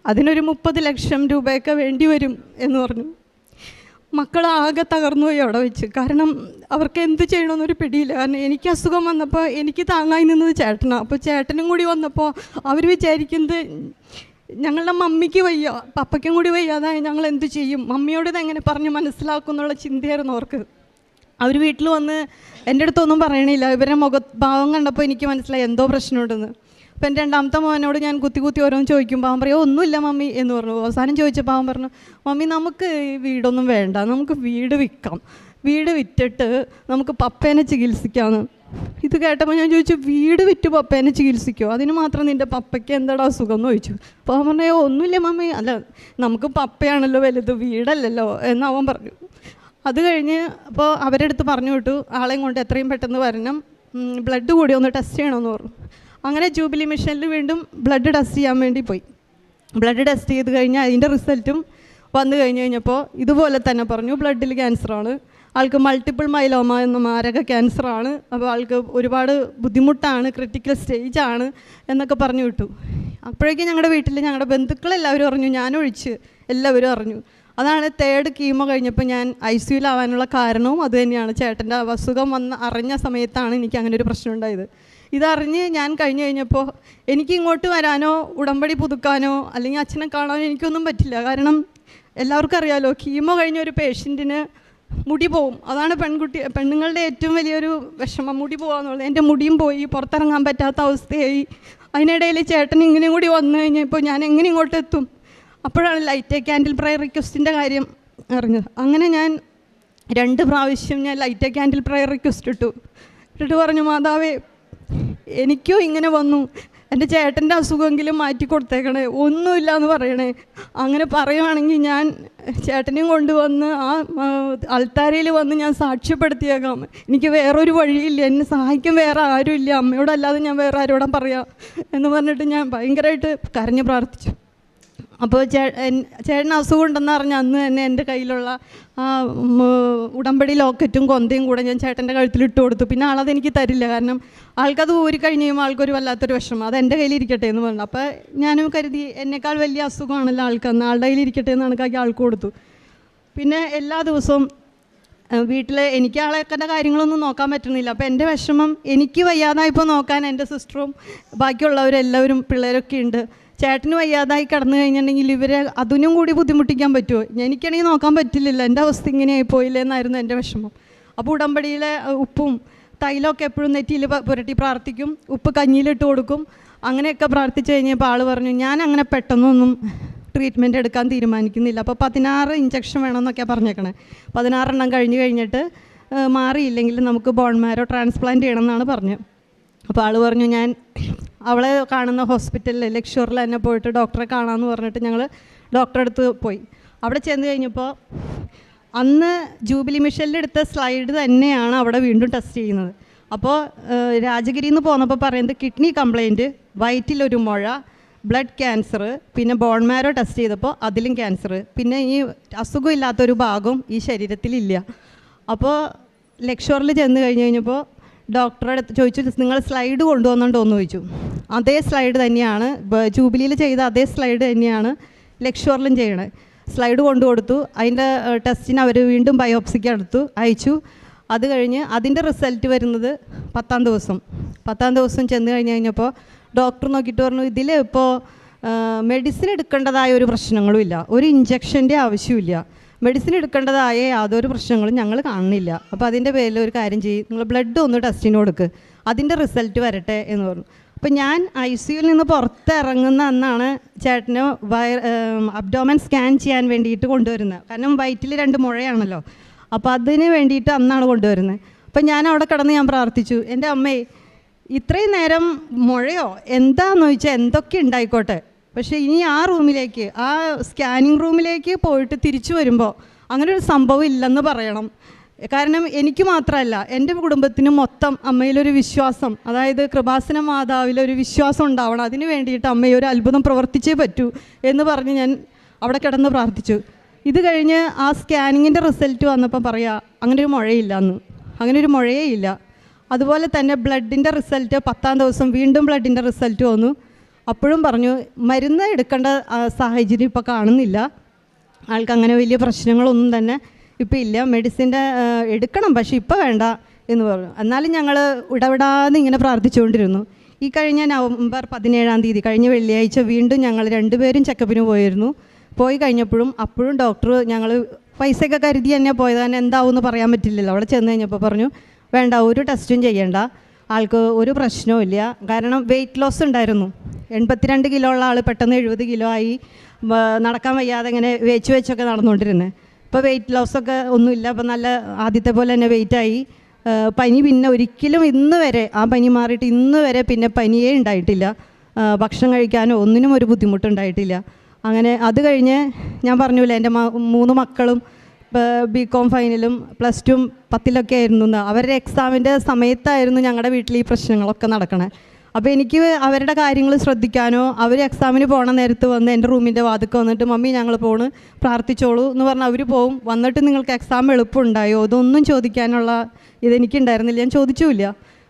അതിനൊരു 30 ലക്ഷം രൂപയൊക്കെ വേണ്ടി വരും എന്ന് പറഞ്ഞു. മക്കളാകെ തകർന്നു പോയി അവിടെ വെച്ച്, കാരണം അവർക്ക് എന്ത് ചെയ്യണമെന്നൊരു പിടിയില്ല. കാരണം എനിക്ക് അസുഖം വന്നപ്പോൾ എനിക്ക് താങ്ങായി നിന്നത് ചേട്ടനാണ്. അപ്പോൾ ചേട്ടനും കൂടി വന്നപ്പോൾ അവർ വിചാരിക്കുന്നത് ഞങ്ങളുടെ മമ്മിക്ക് വയ്യ, പപ്പയ്ക്കും കൂടി വയ്യാതായി ഞങ്ങൾ എന്ത് ചെയ്യും, മമ്മിയോട് ഇതെങ്ങനെ പറഞ്ഞ് മനസ്സിലാക്കും എന്നുള്ള ചിന്തയായിരുന്നു അവർക്ക്. അവർ വീട്ടിൽ വന്ന് എൻ്റെ അടുത്തൊന്നും പറയണില്ല, ഇവരുടെ ഭാവം കണ്ടപ്പോൾ എനിക്ക് മനസ്സിലായി എന്തോ പ്രശ്നമുണ്ടെന്ന്. അപ്പം എൻ്റെ 2ാമത്തെ മോനോട് ഞാൻ കുത്തി ഓരോന്ന് ചോദിക്കുമ്പോൾ അവൻ പറയും ഒന്നുമില്ല മമ്മി എന്ന് പറഞ്ഞു. അവസാനം ചോദിച്ചപ്പോൾ അവൻ പറഞ്ഞു, മമ്മി നമുക്ക് ഈ വീടൊന്നും വേണ്ട, നമുക്ക് വീട് വിൽക്കാം, വീട് വിറ്റിട്ട് നമുക്ക് പപ്പേനെ ചികിത്സിക്കാമെന്ന്. ഇത് കേട്ടപ്പോൾ ഞാൻ ചോദിച്ചു, വീട് വിറ്റ് പപ്പേനെ ചികിത്സിക്കുമോ, അതിന് മാത്രം നിൻ്റെ പപ്പയ്ക്ക് എന്താടാ അസുഖം എന്ന് ചോദിച്ചു. അപ്പോൾ അവൻ പറഞ്ഞു ഒന്നുമില്ല മമ്മി, അല്ല നമുക്ക് പപ്പയാണല്ലോ വലുത്, വീടല്ലല്ലോ എന്ന് അവൻ പറഞ്ഞു. അത് കഴിഞ്ഞ് അപ്പോൾ അവരുടെ അടുത്ത് പറഞ്ഞു വിട്ടു, ആളെയും കൊണ്ട് എത്രയും പെട്ടെന്ന് വരണം, ബ്ലഡ് കൂടി ഒന്ന് ടെസ്റ്റ് ചെയ്യണമെന്ന് പറഞ്ഞു. അങ്ങനെ ജൂബിലി മിഷനിൽ വീണ്ടും ബ്ലഡ് ടെസ്റ്റ് ചെയ്യാൻ വേണ്ടി പോയി. ബ്ലഡ് ടെസ്റ്റ് ചെയ്ത് കഴിഞ്ഞാൽ അതിൻ്റെ റിസൾട്ടും വന്നു കഴിഞ്ഞപ്പോൾ ഇതുപോലെ തന്നെ പറഞ്ഞു, ബ്ലഡിൽ ക്യാൻസറാണ്, ആൾക്ക് മൾട്ടിപ്പിൾ മൈലോമ എന്ന മാരക ക്യാൻസറാണ്, അപ്പോൾ ആൾക്ക് ഒരുപാട് ബുദ്ധിമുട്ടാണ്, ക്രിട്ടിക്കൽ സ്റ്റേജാണ് എന്നൊക്കെ പറഞ്ഞു വിട്ടു. അപ്പോഴേക്കും ഞങ്ങളുടെ വീട്ടിൽ ഞങ്ങളുടെ ബന്ധുക്കളെല്ലാവരും അറിഞ്ഞു, ഞാനൊഴിച്ച് എല്ലാവരും അറിഞ്ഞു. അതാണ് 3rd കീമോ കഴിഞ്ഞപ്പോൾ ഞാൻ ICUയിൽ ആവാനുള്ള കാരണവും അതുതന്നെയാണ്. ചേട്ടൻ്റെ അസുഖം അറിഞ്ഞ സമയത്താണ് എനിക്ക് അങ്ങനെ ഒരു പ്രശ്നം ഉണ്ടായത്. ഇതറിഞ്ഞ് ഞാൻ കഴിഞ്ഞപ്പോൾ എനിക്ക് ഇങ്ങോട്ട് വരാനോ ഉടമ്പടി പുതുക്കാനോ അല്ലെങ്കിൽ അച്ഛനെ കാണാനോ എനിക്കൊന്നും പറ്റില്ല. കാരണം എല്ലാവർക്കും അറിയാമല്ലോ, കീമോ കഴിഞ്ഞ ഒരു പേഷ്യൻറ്റിന് മുടി പോവും. അതാണ് പെണ്ണുങ്ങളുടെ ഏറ്റവും വലിയൊരു വിഷമം, മുടി പോകാമെന്നുള്ളത്. എൻ്റെ മുടിയും പോയി, പുറത്തിറങ്ങാൻ പറ്റാത്ത അവസ്ഥയായി. അതിനിടയിൽ ചേട്ടൻ ഇങ്ങനെ കൂടി വന്നു കഴിഞ്ഞപ്പോൾ ഞാൻ എങ്ങനെ ഇങ്ങോട്ട് എത്തും? അപ്പോഴാണ് ലൈറ്റ് ക്യാൻഡിൽ പ്രയർ റിക്വസ്റ്റിൻ്റെ കാര്യം അറിഞ്ഞത്. അങ്ങനെ ഞാൻ 2 പ്രാവശ്യം ഞാൻ ലൈറ്റ് ക്യാൻഡിൽ പ്രയർ റിക്വസ്റ്റ് ഇട്ടിട്ട് പറഞ്ഞു, മാതാവേ എനിക്കും ഇങ്ങനെ വന്നു, എൻ്റെ ചേട്ടൻ്റെ അസുഖമെങ്കിലും മാറ്റി കൊടുത്തേക്കണേ, ഒന്നുമില്ല എന്ന് പറയണേ. അങ്ങനെ പറയുവാണെങ്കിൽ ഞാൻ ചേട്ടനെയും കൊണ്ടുവന്ന് ആ അൾത്താരയിൽ വന്ന് ഞാൻ സാക്ഷ്യപ്പെടുത്തിയേക്കാം. എനിക്ക് വേറൊരു വഴിയില്ല, എന്നെ സഹായിക്കാൻ വേറെ ആരുമില്ല, അമ്മയോടല്ലാതെ ഞാൻ വേറെ ആരോടും പറയാം എന്ന് പറഞ്ഞിട്ട് ഞാൻ ഭയങ്കരമായിട്ട് കരഞ്ഞ് പ്രാർത്ഥിച്ചു. അപ്പോൾ ചേട്ടന് അസുഖം ഉണ്ടെന്ന് അറിഞ്ഞ അന്ന് തന്നെ എൻ്റെ കയ്യിലുള്ള ആ ഉടമ്പടി ലോക്കറ്റും കൊന്തയും കൂടെ ഞാൻ ചേട്ടൻ്റെ കഴുത്തിലിട്ട് കൊടുത്തു. പിന്നെ ആളതെനിക്ക് തരില്ല, കാരണം ആൾക്കത് ഊരി കഴിഞ്ഞ് കഴിയുമ്പോൾ ആൾക്കൊരു വല്ലാത്തൊരു വിഷമം, അത് എൻ്റെ കയ്യിലിരിക്കട്ടെ എന്ന് പറഞ്ഞു. അപ്പോൾ ഞാനും കരുതി എന്നേക്കാൾ വലിയ അസുഖമാണല്ലോ ആൾക്കന്ന്, ആളുടെ കയ്യിലിരിക്കട്ടെ എന്ന് കണക്കാക്കി ആൾക്ക് കൊടുത്തു. പിന്നെ എല്ലാ ദിവസവും വീട്ടിൽ എനിക്ക് ആളെയൊക്കെ കാര്യങ്ങളൊന്നും നോക്കാൻ പറ്റുന്നില്ല. അപ്പോൾ എൻ്റെ വിഷമം എനിക്ക് വയ്യാതായപ്പോൾ നോക്കാൻ എൻ്റെ സിസ്റ്ററും ബാക്കിയുള്ളവരെല്ലാവരും പിള്ളേരൊക്കെ ഉണ്ട്. ചേട്ടന് വയ്യാതായി കിടന്നു കഴിഞ്ഞിട്ടുണ്ടെങ്കിൽ ഇവരെ അതിനും കൂടി ബുദ്ധിമുട്ടിക്കാൻ പറ്റുമോ? എനിക്കാണെങ്കിൽ നോക്കാൻ പറ്റില്ലല്ലോ, എൻ്റെ അവസ്ഥ ഇങ്ങനെയായി പോയില്ലേ എന്നായിരുന്നു എൻ്റെ വിഷമം. അപ്പോൾ ഉടമ്പടിയിലെ ഉപ്പും തൈലമൊക്കെ എപ്പോഴും നെറ്റിയിൽ പുരട്ടി പ്രാർത്ഥിക്കും, ഉപ്പ് കഞ്ഞിയിലിട്ട് കൊടുക്കും. അങ്ങനെയൊക്കെ പ്രാർത്ഥിച്ച് കഴിഞ്ഞപ്പോൾ ആൾ പറഞ്ഞു, ഞാൻ അങ്ങനെ പെട്ടെന്നൊന്നും ട്രീറ്റ്മെൻറ്റ് എടുക്കാൻ തീരുമാനിക്കുന്നില്ല, അപ്പോൾ 16 ഇഞ്ചക്ഷൻ വേണമെന്നൊക്കെയാണ് പറഞ്ഞേക്കണേ. 16 എണ്ണം കഴിഞ്ഞിട്ട് മാറിയില്ലെങ്കിൽ നമുക്ക് ബോൺ മാരോ ട്രാൻസ്പ്ലാന്റ് ചെയ്യണമെന്നാണ് പറഞ്ഞത്. അപ്പോൾ ആൾ പറഞ്ഞു, ഞാൻ അവളെ കാണുന്ന ഹോസ്പിറ്റലിൽ ലക്ഷൂറിൽ തന്നെ പോയിട്ട് ഡോക്ടറെ കാണാമെന്ന് പറഞ്ഞിട്ട് ഞങ്ങൾ ഡോക്ടറെ അടുത്ത് പോയി. അവിടെ ചെന്ന് കഴിഞ്ഞപ്പോൾ അന്ന് ജൂബിലി മിഷനിലെടുത്ത സ്ലൈഡ് തന്നെയാണ് അവിടെ വീണ്ടും ടെസ്റ്റ് ചെയ്യുന്നത്. അപ്പോൾ രാജഗിരിയിൽ നിന്ന് പോന്നപ്പോൾ പറയുന്നത് കിഡ്നി കംപ്ലയിൻറ്റ്, വയറ്റിലൊരു മുഴ, ബ്ലഡ് ക്യാൻസർ, പിന്നെ ബോൺ മാരോ ടെസ്റ്റ് ചെയ്തപ്പോൾ അതിലും ക്യാൻസർ, പിന്നെ ഈ അസുഖമില്ലാത്തൊരു ഭാഗം ഈ ശരീരത്തിലില്ല. അപ്പോൾ ലക്ഷൂറിൽ ചെന്ന് കഴിഞ്ഞപ്പോൾ ഡോക്ടറെ അടുത്ത് ചോദിച്ചു, നിങ്ങൾ സ്ലൈഡ് കൊണ്ടുവന്നുണ്ടോ എന്ന് ചോദിച്ചു. അതേ സ്ലൈഡ് തന്നെയാണ് ജൂബിലിയിൽ ചെയ്ത അതേ സ്ലൈഡ് തന്നെയാണ് ലക്ഷൂറിലും ചെയ്യണേ. സ്ലൈഡ് കൊണ്ടു കൊടുത്തു. അതിൻ്റെ ടെസ്റ്റിന് അവർ വീണ്ടും ബയോപ്സിക്ക് അയച്ചു. അത് കഴിഞ്ഞ് അതിൻ്റെ റിസൾട്ട് വരുന്നത് 10-ാം ദിവസം. 10-ാം ദിവസം ചെന്ന് കഴിഞ്ഞപ്പോൾ ഡോക്ടർ നോക്കിയിട്ട് പറഞ്ഞു, ഇതിൽ ഇപ്പോൾ മെഡിസിൻ എടുക്കേണ്ടതായ ഒരു പ്രശ്നങ്ങളും ഇല്ല, ഒരു ഇഞ്ചക്ഷൻ്റെ ആവശ്യമില്ല, മെഡിസിൻ എടുക്കേണ്ടതായ യാതൊരു പ്രശ്നങ്ങളും ഞങ്ങൾ കാണുന്നില്ല. അപ്പോൾ അതിൻ്റെ പേരിൽ ഒരു കാര്യം ചെയ്യും, നിങ്ങൾ ബ്ലഡ് ഒന്ന് ടെസ്റ്റിന് കൊടുക്ക്, അതിൻ്റെ റിസൾട്ട് വരട്ടെ എന്ന് പറഞ്ഞു. അപ്പോൾ ഞാൻ ICUയിൽ നിന്ന് പുറത്തിറങ്ങുന്ന അന്നാണ് ചേട്ടന് അബ്ഡോമൻ സ്കാൻ ചെയ്യാൻ വേണ്ടിയിട്ട് കൊണ്ടുവരുന്നത്. കാരണം വയറ്റിൽ 2 മുഴയാണല്ലോ, അപ്പോൾ അതിന് വേണ്ടിയിട്ട് അന്നാണ് കൊണ്ടുവരുന്നത്. അപ്പോൾ ഞാൻ അവിടെ കിടന്ന് ഞാൻ പ്രാർത്ഥിച്ചു, എൻ്റെ അമ്മേ ഇത്രയും നേരം മുഴയോ എന്താണെന്ന് ചോദിച്ചാൽ എന്തൊക്കെ ഉണ്ടായിക്കോട്ടെ, പക്ഷേ ഇനി ആ റൂമിലേക്ക്, ആ സ്കാനിങ് റൂമിലേക്ക് പോയിട്ട് തിരിച്ചു വരുമ്പോൾ അങ്ങനെ ഒരു സംഭവം ഇല്ലെന്ന് പറയണം. കാരണം എനിക്ക് മാത്രമല്ല, എൻ്റെ കുടുംബത്തിന് മൊത്തം അമ്മയിലൊരു വിശ്വാസം, അതായത് കൃപാസന മാതാവിലൊരു വിശ്വാസം ഉണ്ടാവണം, അതിന് വേണ്ടിയിട്ട് അമ്മയെ ഒരു അത്ഭുതം പ്രവർത്തിച്ചേ പറ്റൂ എന്ന് പറഞ്ഞ് ഞാൻ അവിടെ കിടന്ന് പ്രാർത്ഥിച്ചു. ഇത് കഴിഞ്ഞ് ആ സ്കാനിങ്ങിൻ്റെ റിസൾട്ട് വന്നപ്പോൾ പറയാം, അങ്ങനെ ഒരു മുഴയില്ല എന്ന്, അങ്ങനെ ഒരു മുഴയേ ഇല്ല. അതുപോലെ തന്നെ ബ്ലഡിൻ്റെ റിസൾട്ട് 10-ാം ദിവസം വീണ്ടും ബ്ലഡിൻ്റെ റിസൾട്ട് വന്നു. അപ്പോഴും പറഞ്ഞു, മരുന്ന് എടുക്കേണ്ട സാഹചര്യം ഇപ്പോൾ കാണുന്നില്ല, ആൾക്ക് അങ്ങനെ വലിയ പ്രശ്നങ്ങളൊന്നും തന്നെ ഇപ്പോൾ ഇല്ല, മെഡിസിൻ്റെ എടുക്കണം പക്ഷേ ഇപ്പോൾ വേണ്ട എന്ന് പറഞ്ഞു. എന്നാലും ഞങ്ങൾ ഇടപെടാതെ ഇങ്ങനെ പ്രാർത്ഥിച്ചുകൊണ്ടിരുന്നു. ഈ കഴിഞ്ഞ നവംബർ 17-ാം തീയതി കഴിഞ്ഞ വെള്ളിയാഴ്ച വീണ്ടും ഞങ്ങൾ 2 പേരും ചെക്കപ്പിന് പോയിരുന്നു. പോയി കഴിഞ്ഞപ്പോഴും അപ്പോഴും ഡോക്ടർ, ഞങ്ങൾ പൈസയൊക്കെ കരുതി തന്നെ പോയത്, തന്നെ എന്താവുമെന്ന് പറയാൻ പറ്റില്ലല്ലോ. അവിടെ ചെന്ന് കഴിഞ്ഞപ്പോൾ പറഞ്ഞു, വേണ്ട ഒരു ടെസ്റ്റും ചെയ്യേണ്ട, ആൾക്ക് ഒരു പ്രശ്നവും ഇല്ല. കാരണം വെയിറ്റ് ലോസ് ഉണ്ടായിരുന്നു, 82 കിലോ ഉള്ള ആൾ പെട്ടെന്ന് 70 കിലോ ആയി, നടക്കാൻ വയ്യാതെ ഇങ്ങനെ വെച്ചൊക്കെ നടന്നുകൊണ്ടിരുന്നത്. ഇപ്പോൾ വെയിറ്റ് ലോസൊക്കെ ഒന്നുമില്ല, അപ്പോൾ നല്ല ആദ്യത്തെ പോലെ തന്നെ വെയിറ്റായി. പനി പിന്നെ ഒരിക്കലും ഇന്ന് വരെ, ആ പനി മാറിയിട്ട് ഇന്ന് വരെ പിന്നെ പനിയേ ഉണ്ടായിട്ടില്ല, ഭക്ഷണം കഴിക്കാനോ ഒന്നിനും ഒരു ബുദ്ധിമുട്ടുണ്ടായിട്ടില്ല. അങ്ങനെ അത് കഴിഞ്ഞ് ഞാൻ പറഞ്ഞില്ല, എൻ്റെ 3 മക്കളും BCom ഫൈനലും +2 10ലൊക്കെ ആയിരുന്നു. അവരുടെ എക്സാമിൻ്റെ സമയത്തായിരുന്നു ഞങ്ങളുടെ വീട്ടിൽ ഈ പ്രശ്നങ്ങളൊക്കെ നടക്കണേ. അപ്പോൾ എനിക്ക് അവരുടെ കാര്യങ്ങൾ ശ്രദ്ധിക്കാനോ, അവർ എക്സാമിന് പോകണ നേരത്ത് വന്ന് എൻ്റെ റൂമിൻ്റെ വാതിൽക്ക് വന്നിട്ട് മമ്മി ഞങ്ങൾ പോണ് പ്രാർത്ഥിച്ചോളൂ എന്ന് പറഞ്ഞാൽ അവർ പോവും. വന്നിട്ട് നിങ്ങൾക്ക് എക്സാം എളുപ്പമുണ്ടായോ ഇതൊന്നും ചോദിക്കാനുള്ള ഇതെനിക്കുണ്ടായിരുന്നില്ല, ഞാൻ ചോദിച്ചുമില്ല.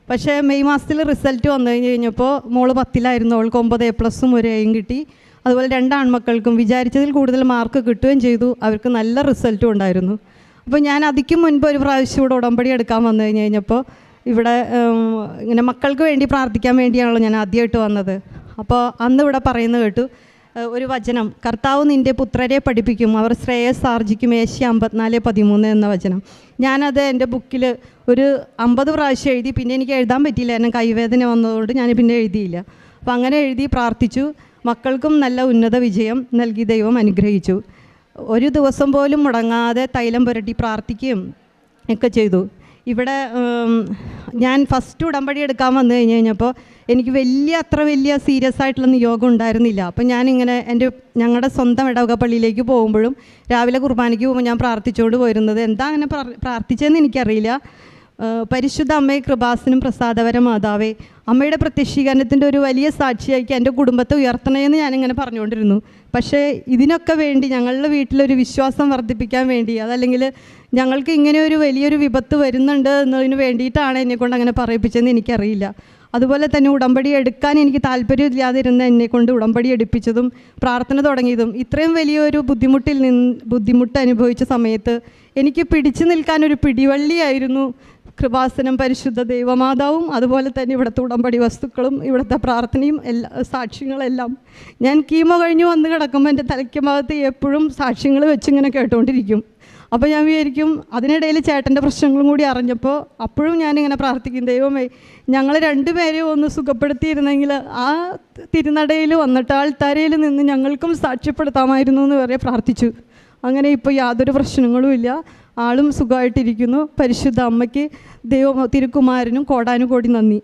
പക്ഷേ മെയ് മാസത്തിൽ റിസൾട്ട് വന്നു കഴിഞ്ഞപ്പോൾ മോള് 10ലായിരുന്നു, അവൾക്ക് 9 A+ 1 A കിട്ടി. അതുപോലെ 2 ആൺമക്കൾക്കും വിചാരിച്ചതിൽ കൂടുതൽ മാർക്ക് കിട്ടുകയും ചെയ്തു. അവർക്ക് നല്ല റിസൾട്ടും ഉണ്ടായിരുന്നു. അപ്പോൾ ഞാൻ അതിക്കും മുൻപ് ഒരു പ്രാവശ്യം ഇവിടെ ഉടമ്പടി എടുക്കാൻ വന്നു കഴിഞ്ഞപ്പോൾ ഇവിടെ ഇങ്ങനെ മക്കൾക്ക് വേണ്ടി പ്രാർത്ഥിക്കാൻ വേണ്ടിയാണല്ലോ ഞാൻ ആദ്യമായിട്ട് വന്നത്. അപ്പോൾ അന്ന് ഇവിടെ പറയുന്നത് കേട്ടു ഒരു വചനം, കർത്താവ് നിൻ്റെ പുത്രരെ പഠിപ്പിക്കും, അവർ ശ്രേയസ് ആർജിക്കും, ഏഷ്യ 54:13 എന്ന വചനം. ഞാനത് എൻ്റെ ബുക്കിൽ ഒരു 50 പ്രാവശ്യം എഴുതി. പിന്നെ എനിക്ക് എഴുതാൻ പറ്റിയില്ല, എന്നെ കൈവേദന വന്നതുകൊണ്ട് ഞാൻ പിന്നെ എഴുതിയില്ല. അപ്പോൾ അങ്ങനെ എഴുതി പ്രാർത്ഥിച്ചു. മക്കൾക്കും നല്ല ഉന്നത വിജയം നൽകി ദൈവം അനുഗ്രഹിച്ചു. ഒരു ദിവസം പോലും മുടങ്ങാതെ തൈലം പുരട്ടി പ്രാർത്ഥിക്കുകയും ഒക്കെ ചെയ്തു. ഇവിടെ ഞാൻ ഫസ്റ്റ് ഉടമ്പടി എടുക്കാൻ വന്നു കഴിഞ്ഞപ്പോൾ എനിക്ക് അത്ര വലിയ സീരിയസ് ആയിട്ടുള്ള നിയോഗം ഉണ്ടായിരുന്നില്ല. അപ്പം ഞാനിങ്ങനെ ഞങ്ങളുടെ സ്വന്തം ഇടവക പള്ളിയിലേക്ക് പോകുമ്പോഴും രാവിലെ കുർബാനയ്ക്ക് പോകുമ്പോൾ ഞാൻ പ്രാർത്ഥിച്ചുകൊണ്ട് പോയിരുന്നത്. എന്താ അങ്ങനെ പ്രാർത്ഥിച്ചതെന്ന് എനിക്കറിയില്ല. പരിശുദ്ധ അമ്മയെ, കൃപാസനം പ്രസാദവര മാതാവേ, അമ്മയുടെ പ്രത്യക്ഷീകരണത്തിൻ്റെ ഒരു വലിയ സാക്ഷിയാക്കി എൻ്റെ കുടുംബത്തെ ഉയർത്തണമെന്ന് ഞാനിങ്ങനെ പറഞ്ഞുകൊണ്ടിരുന്നു. പക്ഷേ ഇതിനൊക്കെ വേണ്ടി ഞങ്ങളുടെ വീട്ടിലൊരു വിശ്വാസം വർദ്ധിപ്പിക്കാൻ വേണ്ടി, അതല്ലെങ്കിൽ ഞങ്ങൾക്ക് ഇങ്ങനെ ഒരു വലിയൊരു വിപത്ത് വരുന്നുണ്ട് എന്നതിന് വേണ്ടിയിട്ടാണ് എന്നെക്കൊണ്ട് അങ്ങനെ പറയിപ്പിച്ചതെന്ന് എനിക്കറിയില്ല. അതുപോലെ തന്നെ ഉടമ്പടി എടുക്കാൻ എനിക്ക് താല്പര്യമില്ലാതിരുന്ന എന്നെക്കൊണ്ട് ഉടമ്പടി എടുപ്പിച്ചതും പ്രാർത്ഥന തുടങ്ങിയതും ഇത്രയും വലിയൊരു ബുദ്ധിമുട്ട് അനുഭവിച്ച സമയത്ത് എനിക്ക് പിടിച്ചു നിൽക്കാനൊരു പിടിവള്ളിയായിരുന്നു കൃപാസനം പരിശുദ്ധ ദൈവമാതാവും അതുപോലെ തന്നെ ഇവിടുത്തെ ഉടമ്പടി വസ്തുക്കളും ഇവിടുത്തെ പ്രാർത്ഥനയും സാക്ഷ്യങ്ങളെല്ലാം. ഞാൻ കീമോ കഴിഞ്ഞ് വന്ന് കിടക്കുമ്പോൾ എൻ്റെ തലയ്ക്ക് ഭാഗത്ത് എപ്പോഴും സാക്ഷ്യങ്ങൾ വെച്ചിങ്ങനെ കേട്ടുകൊണ്ടിരിക്കും. അപ്പോൾ ഞാൻ വിചാരിക്കും, അതിനിടയിൽ ചേട്ടൻ്റെ പ്രശ്നങ്ങളും കൂടി അറിഞ്ഞപ്പോൾ അപ്പോഴും ഞാനിങ്ങനെ പ്രാർത്ഥിക്കും, ദൈവമേ ഞങ്ങൾ 2 പേരെയും ഒന്ന് സുഖപ്പെടുത്തിയിരുന്നെങ്കിൽ ആ തിരുനടയിൽ വന്നിട്ട് ആൾത്താരയിൽ നിന്ന് ഞങ്ങൾക്കും സാക്ഷ്യപ്പെടുത്താമായിരുന്നു എന്ന് വരെ പ്രാർത്ഥിച്ചു. അങ്ങനെ ഇപ്പോൾ യാതൊരു പ്രശ്നങ്ങളും ഇല്ല, ആളും സുഖമായിട്ടിരിക്കുന്നു. പരിശുദ്ധ അമ്മയ്ക്ക് തിരുക്കുമാരനും കോടാനുകോടി നന്ദി.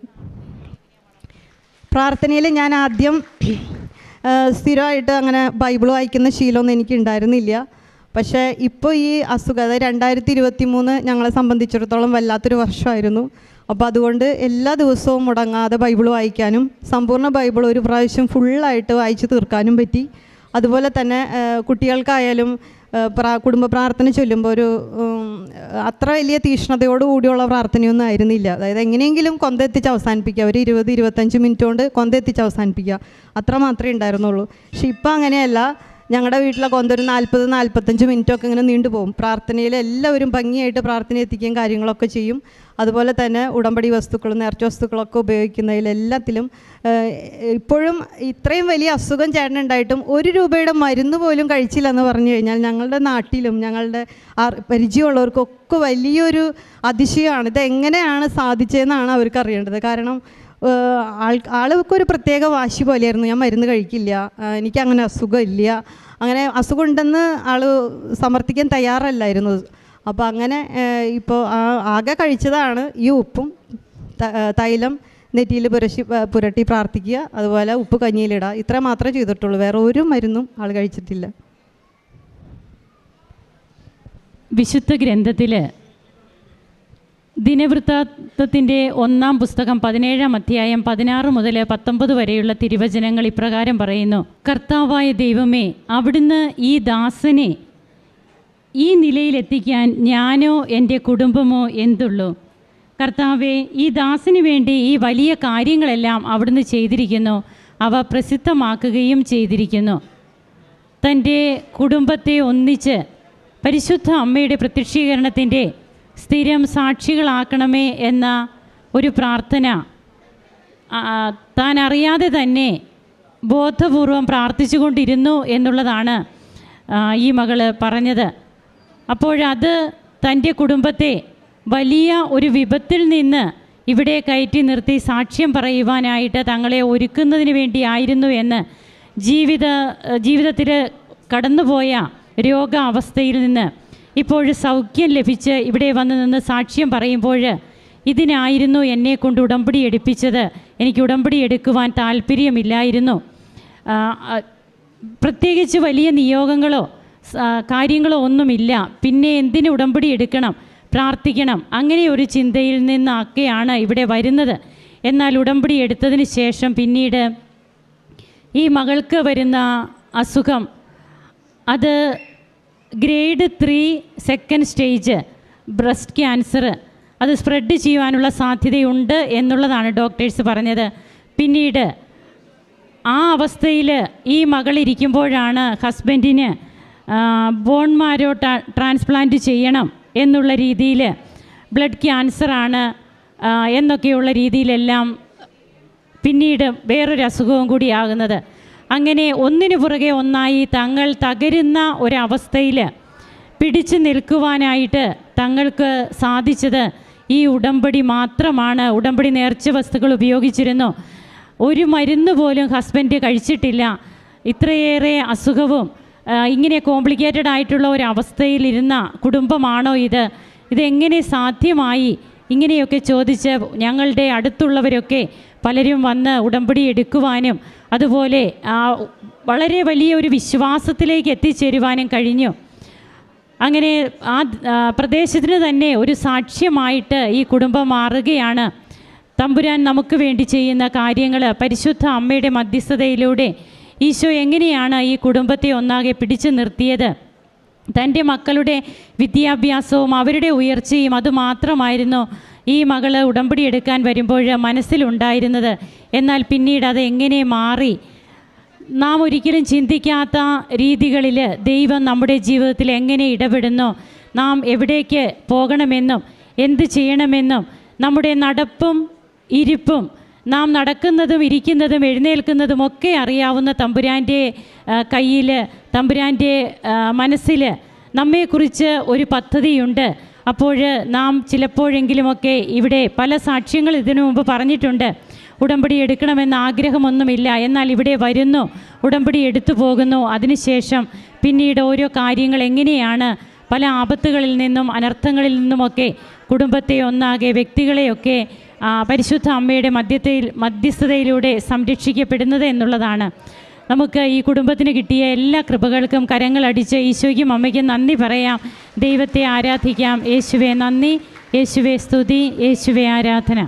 പ്രാർത്ഥനയിൽ ഞാൻ ആദ്യം സ്ഥിരമായിട്ട് അങ്ങനെ ബൈബിൾ വായിക്കുന്ന ശീലമൊന്നും എനിക്ക് ഉണ്ടായിരുന്നില്ല. പക്ഷേ ഇപ്പോൾ ഈ അസുഖം, അതായത് 2023 ഞങ്ങളെ സംബന്ധിച്ചിടത്തോളം വല്ലാത്തൊരു വർഷമായിരുന്നു. അപ്പോൾ അതുകൊണ്ട് എല്ലാ ദിവസവും മുടങ്ങാതെ ബൈബിൾ വായിക്കാനും സമ്പൂർണ്ണ ബൈബിൾ ഒരു പ്രാവശ്യം ഫുള്ളായിട്ട് വായിച്ച് തീർക്കാനും പറ്റി. അതുപോലെ തന്നെ കുട്ടികൾക്കായാലും കുടുംബ പ്രാർത്ഥന ചൊല്ലുമ്പോൾ ഒരു അത്ര വലിയ തീഷ്ണതയോടുകൂടിയുള്ള പ്രാർത്ഥനയൊന്നും ആയിരുന്നില്ല. അതായത് എങ്ങനെയെങ്കിലും കൊന്തെത്തിച്ച് അവസാനിപ്പിക്കുക, ഒരു 20-25 മിനിറ്റ് കൊണ്ട് കൊന്തെത്തിച്ച് അവസാനിപ്പിക്കുക, അത്ര മാത്രമേ ഉണ്ടായിരുന്നുള്ളൂ. പക്ഷെ ഇപ്പം അങ്ങനെയല്ല. ഞങ്ങളുടെ വീട്ടിലെ കൊന്തൊരു 40-45 മിനിറ്റൊക്കെ ഇങ്ങനെ നീണ്ടുപോകും. പ്രാർത്ഥനയിൽ എല്ലാവരും ഭംഗിയായിട്ട് പ്രാർത്ഥന എത്തിക്കുകയും കാര്യങ്ങളൊക്കെ ചെയ്യും. അതുപോലെ തന്നെ ഉടമ്പടി വസ്തുക്കളും നേർച്ച വസ്തുക്കളൊക്കെ ഉപയോഗിക്കുന്നതിലെല്ലാത്തിലും ഇപ്പോഴും ഇത്രയും വലിയ അസുഖം ചേട്ടനുണ്ടായിട്ടും 1 രൂപയുടെ മരുന്ന് പോലും കഴിച്ചില്ലെന്ന് പറഞ്ഞു കഴിഞ്ഞാൽ ഞങ്ങളുടെ നാട്ടിലും ഞങ്ങളുടെ പരിചയമുള്ളവർക്കൊക്കെ വലിയൊരു അതിശയമാണ്. ഇതെങ്ങനെയാണ് സാധിച്ചതെന്നാണ് അവർക്ക് അറിയേണ്ടത്. കാരണം ആൾക്കൊരു പ്രത്യേക വാശി പോലെയായിരുന്നു, ഞാൻ മരുന്ന് കഴിക്കില്ല, എനിക്കങ്ങനെ അസുഖമില്ല, അങ്ങനെ അസുഖം ഉണ്ടെന്ന് ആൾ സമർത്ഥിക്കാൻ തയ്യാറല്ലായിരുന്നു. അപ്പോൾ അങ്ങനെ ഇപ്പോൾ ആകെ കഴിച്ചതാണ് ഈ ഉപ്പും തൈലം നെറ്റിയിൽ പുരട്ടി പ്രാർത്ഥിക്കുക, അതുപോലെ ഉപ്പ് കഞ്ഞിയിലിടുക, ഇത്ര മാത്രമേ ചെയ്തിട്ടുള്ളൂ. വേറെ ഒരു മരുന്നും ആൾ കഴിച്ചിട്ടില്ല. വിശുദ്ധ ഗ്രന്ഥത്തിൽ ദിനവൃത്താന്തത്തിൻ്റെ 1-ാം പുസ്തകം 17-ാം അധ്യായം 16 മുതൽ 19 വരെയുള്ള തിരുവചനങ്ങൾ ഇപ്രകാരം പറയുന്നു: കർത്താവായ ദൈവമേ, അവിടുന്ന് ഈ ദാസനെ ഈ നിലയിലെത്തിക്കാൻ ഞാനോ എൻ്റെ കുടുംബമോ എന്തുള്ളൂ? കർത്താവേ, ഈ ദാസന് വേണ്ടി ഈ വലിയ കാര്യങ്ങളെല്ലാം അവിടുന്ന് ചെയ്തിരിക്കുന്നു, അവ പ്രസിദ്ധമാക്കുകയും ചെയ്തിരിക്കുന്നു. തൻ്റെ കുടുംബത്തെ ഒന്നിച്ച് പരിശുദ്ധ അമ്മയുടെ പ്രത്യക്ഷീകരണത്തിൻ്റെ സ്ഥിരം സാക്ഷികളാക്കണമേ എന്ന ഒരു പ്രാർത്ഥന താൻ അറിയാതെ തന്നെ ബോധപൂർവം പ്രാർത്ഥിച്ചുകൊണ്ടിരുന്നു എന്നുള്ളതാണ് ഈ മകൾ പറഞ്ഞത്. അപ്പോഴത് തൻ്റെ കുടുംബത്തെ വലിയ ഒരു വിപത്തിൽ നിന്ന് ഇവിടെ കയറ്റി നിർത്തി സാക്ഷ്യം പറയുവാനായിട്ട് തങ്ങളെ ഒരുക്കുന്നതിന് വേണ്ടിയായിരുന്നു എന്ന് ജീവിതത്തിൽ കടന്നുപോയ രോഗാവസ്ഥയിൽ നിന്ന് ഇപ്പോൾ സൗഖ്യം ലഭിച്ച് ഇവിടെ വന്ന് നിന്ന് സാക്ഷ്യം പറയുമ്പോൾ ഇതിനായിരുന്നു എന്നെ കൊണ്ട് ഉടമ്പടി എടുപ്പിച്ചത്, എനിക്ക് ഉടമ്പടി എടുക്കുവാൻ താല്പര്യമില്ലായിരുന്നു, പ്രത്യേകിച്ച് വലിയ നിയോഗങ്ങളോ കാര്യങ്ങളോ ഒന്നുമില്ല, പിന്നെ എന്തിന് ഉടമ്പടി എടുക്കണം, പ്രാർത്ഥിക്കണം, അങ്ങനെ ഒരു ചിന്തയിൽ നിന്നൊക്കെയാണ് ഇവിടെ വരുന്നത്. എന്നാൽ ഉടമ്പടി എടുത്തതിന് ശേഷം പിന്നീട് ഈ മകൾക്ക് വരുന്ന അസുഖം അത് grade 3 second stage breast cancer, അത് സ്പ്രെഡ് ചെയ്യുവാനുള്ള സാധ്യതയുണ്ട് എന്നുള്ളതാണ് ഡോക്ടേഴ്സ് പറഞ്ഞത്. പിന്നീട് ആ അവസ്ഥയിൽ ഈ മകളിരിക്കുമ്പോഴാണ് ഹസ്ബൻഡിന് ബോൺ മാരോ ട്രാൻസ്പ്ലാന്റ് ചെയ്യണം എന്നുള്ള രീതിയിൽ, ബ്ലഡ് ക്യാൻസറാണ് എന്നൊക്കെയുള്ള രീതിയിലെല്ലാം പിന്നീട് വേറൊരു അസുഖവും കൂടിയാകുന്നത്. അങ്ങനെ ഒന്നിനു പുറകെ ഒന്നായി തങ്ങൾ തകരുന്ന ഒരവസ്ഥയിൽ പിടിച്ചു നിൽക്കുവാനായിട്ട് തങ്ങൾക്ക് സാധിച്ചത് ഈ ഉടമ്പടി മാത്രമാണ്. ഉടമ്പടി നേർച്ച വസ്തുക്കൾ ഉപയോഗിച്ചിരുന്നു. ഒരു മരുന്ന് പോലും ഹസ്ബൻഡ് കഴിച്ചിട്ടില്ല. ഇത്രയേറെ അസുഖവും ഇങ്ങനെ കോംപ്ലിക്കേറ്റഡ് ആയിട്ടുള്ള ഒരവസ്ഥയിലിരുന്ന കുടുംബമാണോ ഇത്? ഇതെങ്ങനെ സാധ്യമായി? ഇങ്ങനെയൊക്കെ ചോദിച്ച് ഞങ്ങളുടെ അടുത്തുള്ളവരൊക്കെ പലരും വന്ന് ഉടമ്പടി എടുക്കുവാനും അതുപോലെ വളരെ വലിയൊരു വിശ്വാസത്തിലേക്ക് എത്തിച്ചേരുവാനും കഴിഞ്ഞു. അങ്ങനെ ആ പ്രദേശത്തിന് തന്നെ ഒരു സാക്ഷ്യമായിട്ട് ഈ കുടുംബം മാറുകയാണ്. തമ്പുരാൻ നമുക്ക് വേണ്ടി ചെയ്യുന്ന കാര്യങ്ങൾ, പരിശുദ്ധ അമ്മയുടെ മധ്യസ്ഥതയിലൂടെ ഈശോ എങ്ങനെയാണ് ഈ കുടുംബത്തെ ഒന്നാകെ പിടിച്ചു നിർത്തിയത്. തൻ്റെ മക്കളുടെ വിദ്യാഭ്യാസവും അവരുടെ ഉയർച്ചയും അതുമാത്രമായിരുന്നു ഈ മകൾ ഉടമ്പടി എടുക്കാൻ വരുമ്പോൾ മനസ്സിലുണ്ടായിരുന്നത്. എന്നാൽ പിന്നീട് അത് എങ്ങനെ മാറി, നാം ഒരിക്കലും ചിന്തിക്കാത്ത രീതികളിൽ ദൈവം നമ്മുടെ ജീവിതത്തിൽ എങ്ങനെ ഇടപെടുന്നു, നാം എവിടേക്ക് പോകണമെന്നും എന്ത് ചെയ്യണമെന്നും നമ്മുടെ നടപ്പും ഇരിപ്പും നാം നടക്കുന്നതും ഇരിക്കുന്നതും എഴുന്നേൽക്കുന്നതും ഒക്കെ അറിയാവുന്ന തമ്പുരാൻ്റെ കയ്യിൽ, തമ്പുരാൻ്റെ മനസ്സിൽ നമ്മെക്കുറിച്ച് ഒരു പദ്ധതിയുണ്ട്. അപ്പോൾ നാം ചിലപ്പോഴെങ്കിലുമൊക്കെ ഇവിടെ പല സാക്ഷ്യങ്ങൾ ഇതിനു മുമ്പ് പറഞ്ഞിട്ടുണ്ട്. ഉടമ്പടി എടുക്കണമെന്ന ആഗ്രഹമൊന്നുമില്ല, എന്നാൽ ഇവിടെ വരുന്നു, ഉടമ്പടി എടുത്തു പോകുന്നു. അതിനുശേഷം പിന്നീട് ഓരോ കാര്യങ്ങൾ എങ്ങനെയാണ് പല ആപത്തുകളിൽ നിന്നും അനർത്ഥങ്ങളിൽ നിന്നുമൊക്കെ കുടുംബത്തെ ഒന്നാകെ വ്യക്തികളെയൊക്കെ പരിശുദ്ധ അമ്മയുടെ മധ്യസ്ഥതയിലൂടെ സംരക്ഷിക്കപ്പെടുന്നത് എന്നുള്ളതാണ്. നമുക്ക് ഈ കുടുംബത്തിന് കിട്ടിയ എല്ലാ കൃപകൾക്കും കരങ്ങളടിച്ച് ഈശോയ്ക്കും അമ്മയ്ക്കും നന്ദി പറയാം. ദൈവത്തെ ആരാധിക്കാം. യേശുവേ നന്ദി, യേശുവേ സ്തുതി, യേശുവേ ആരാധന.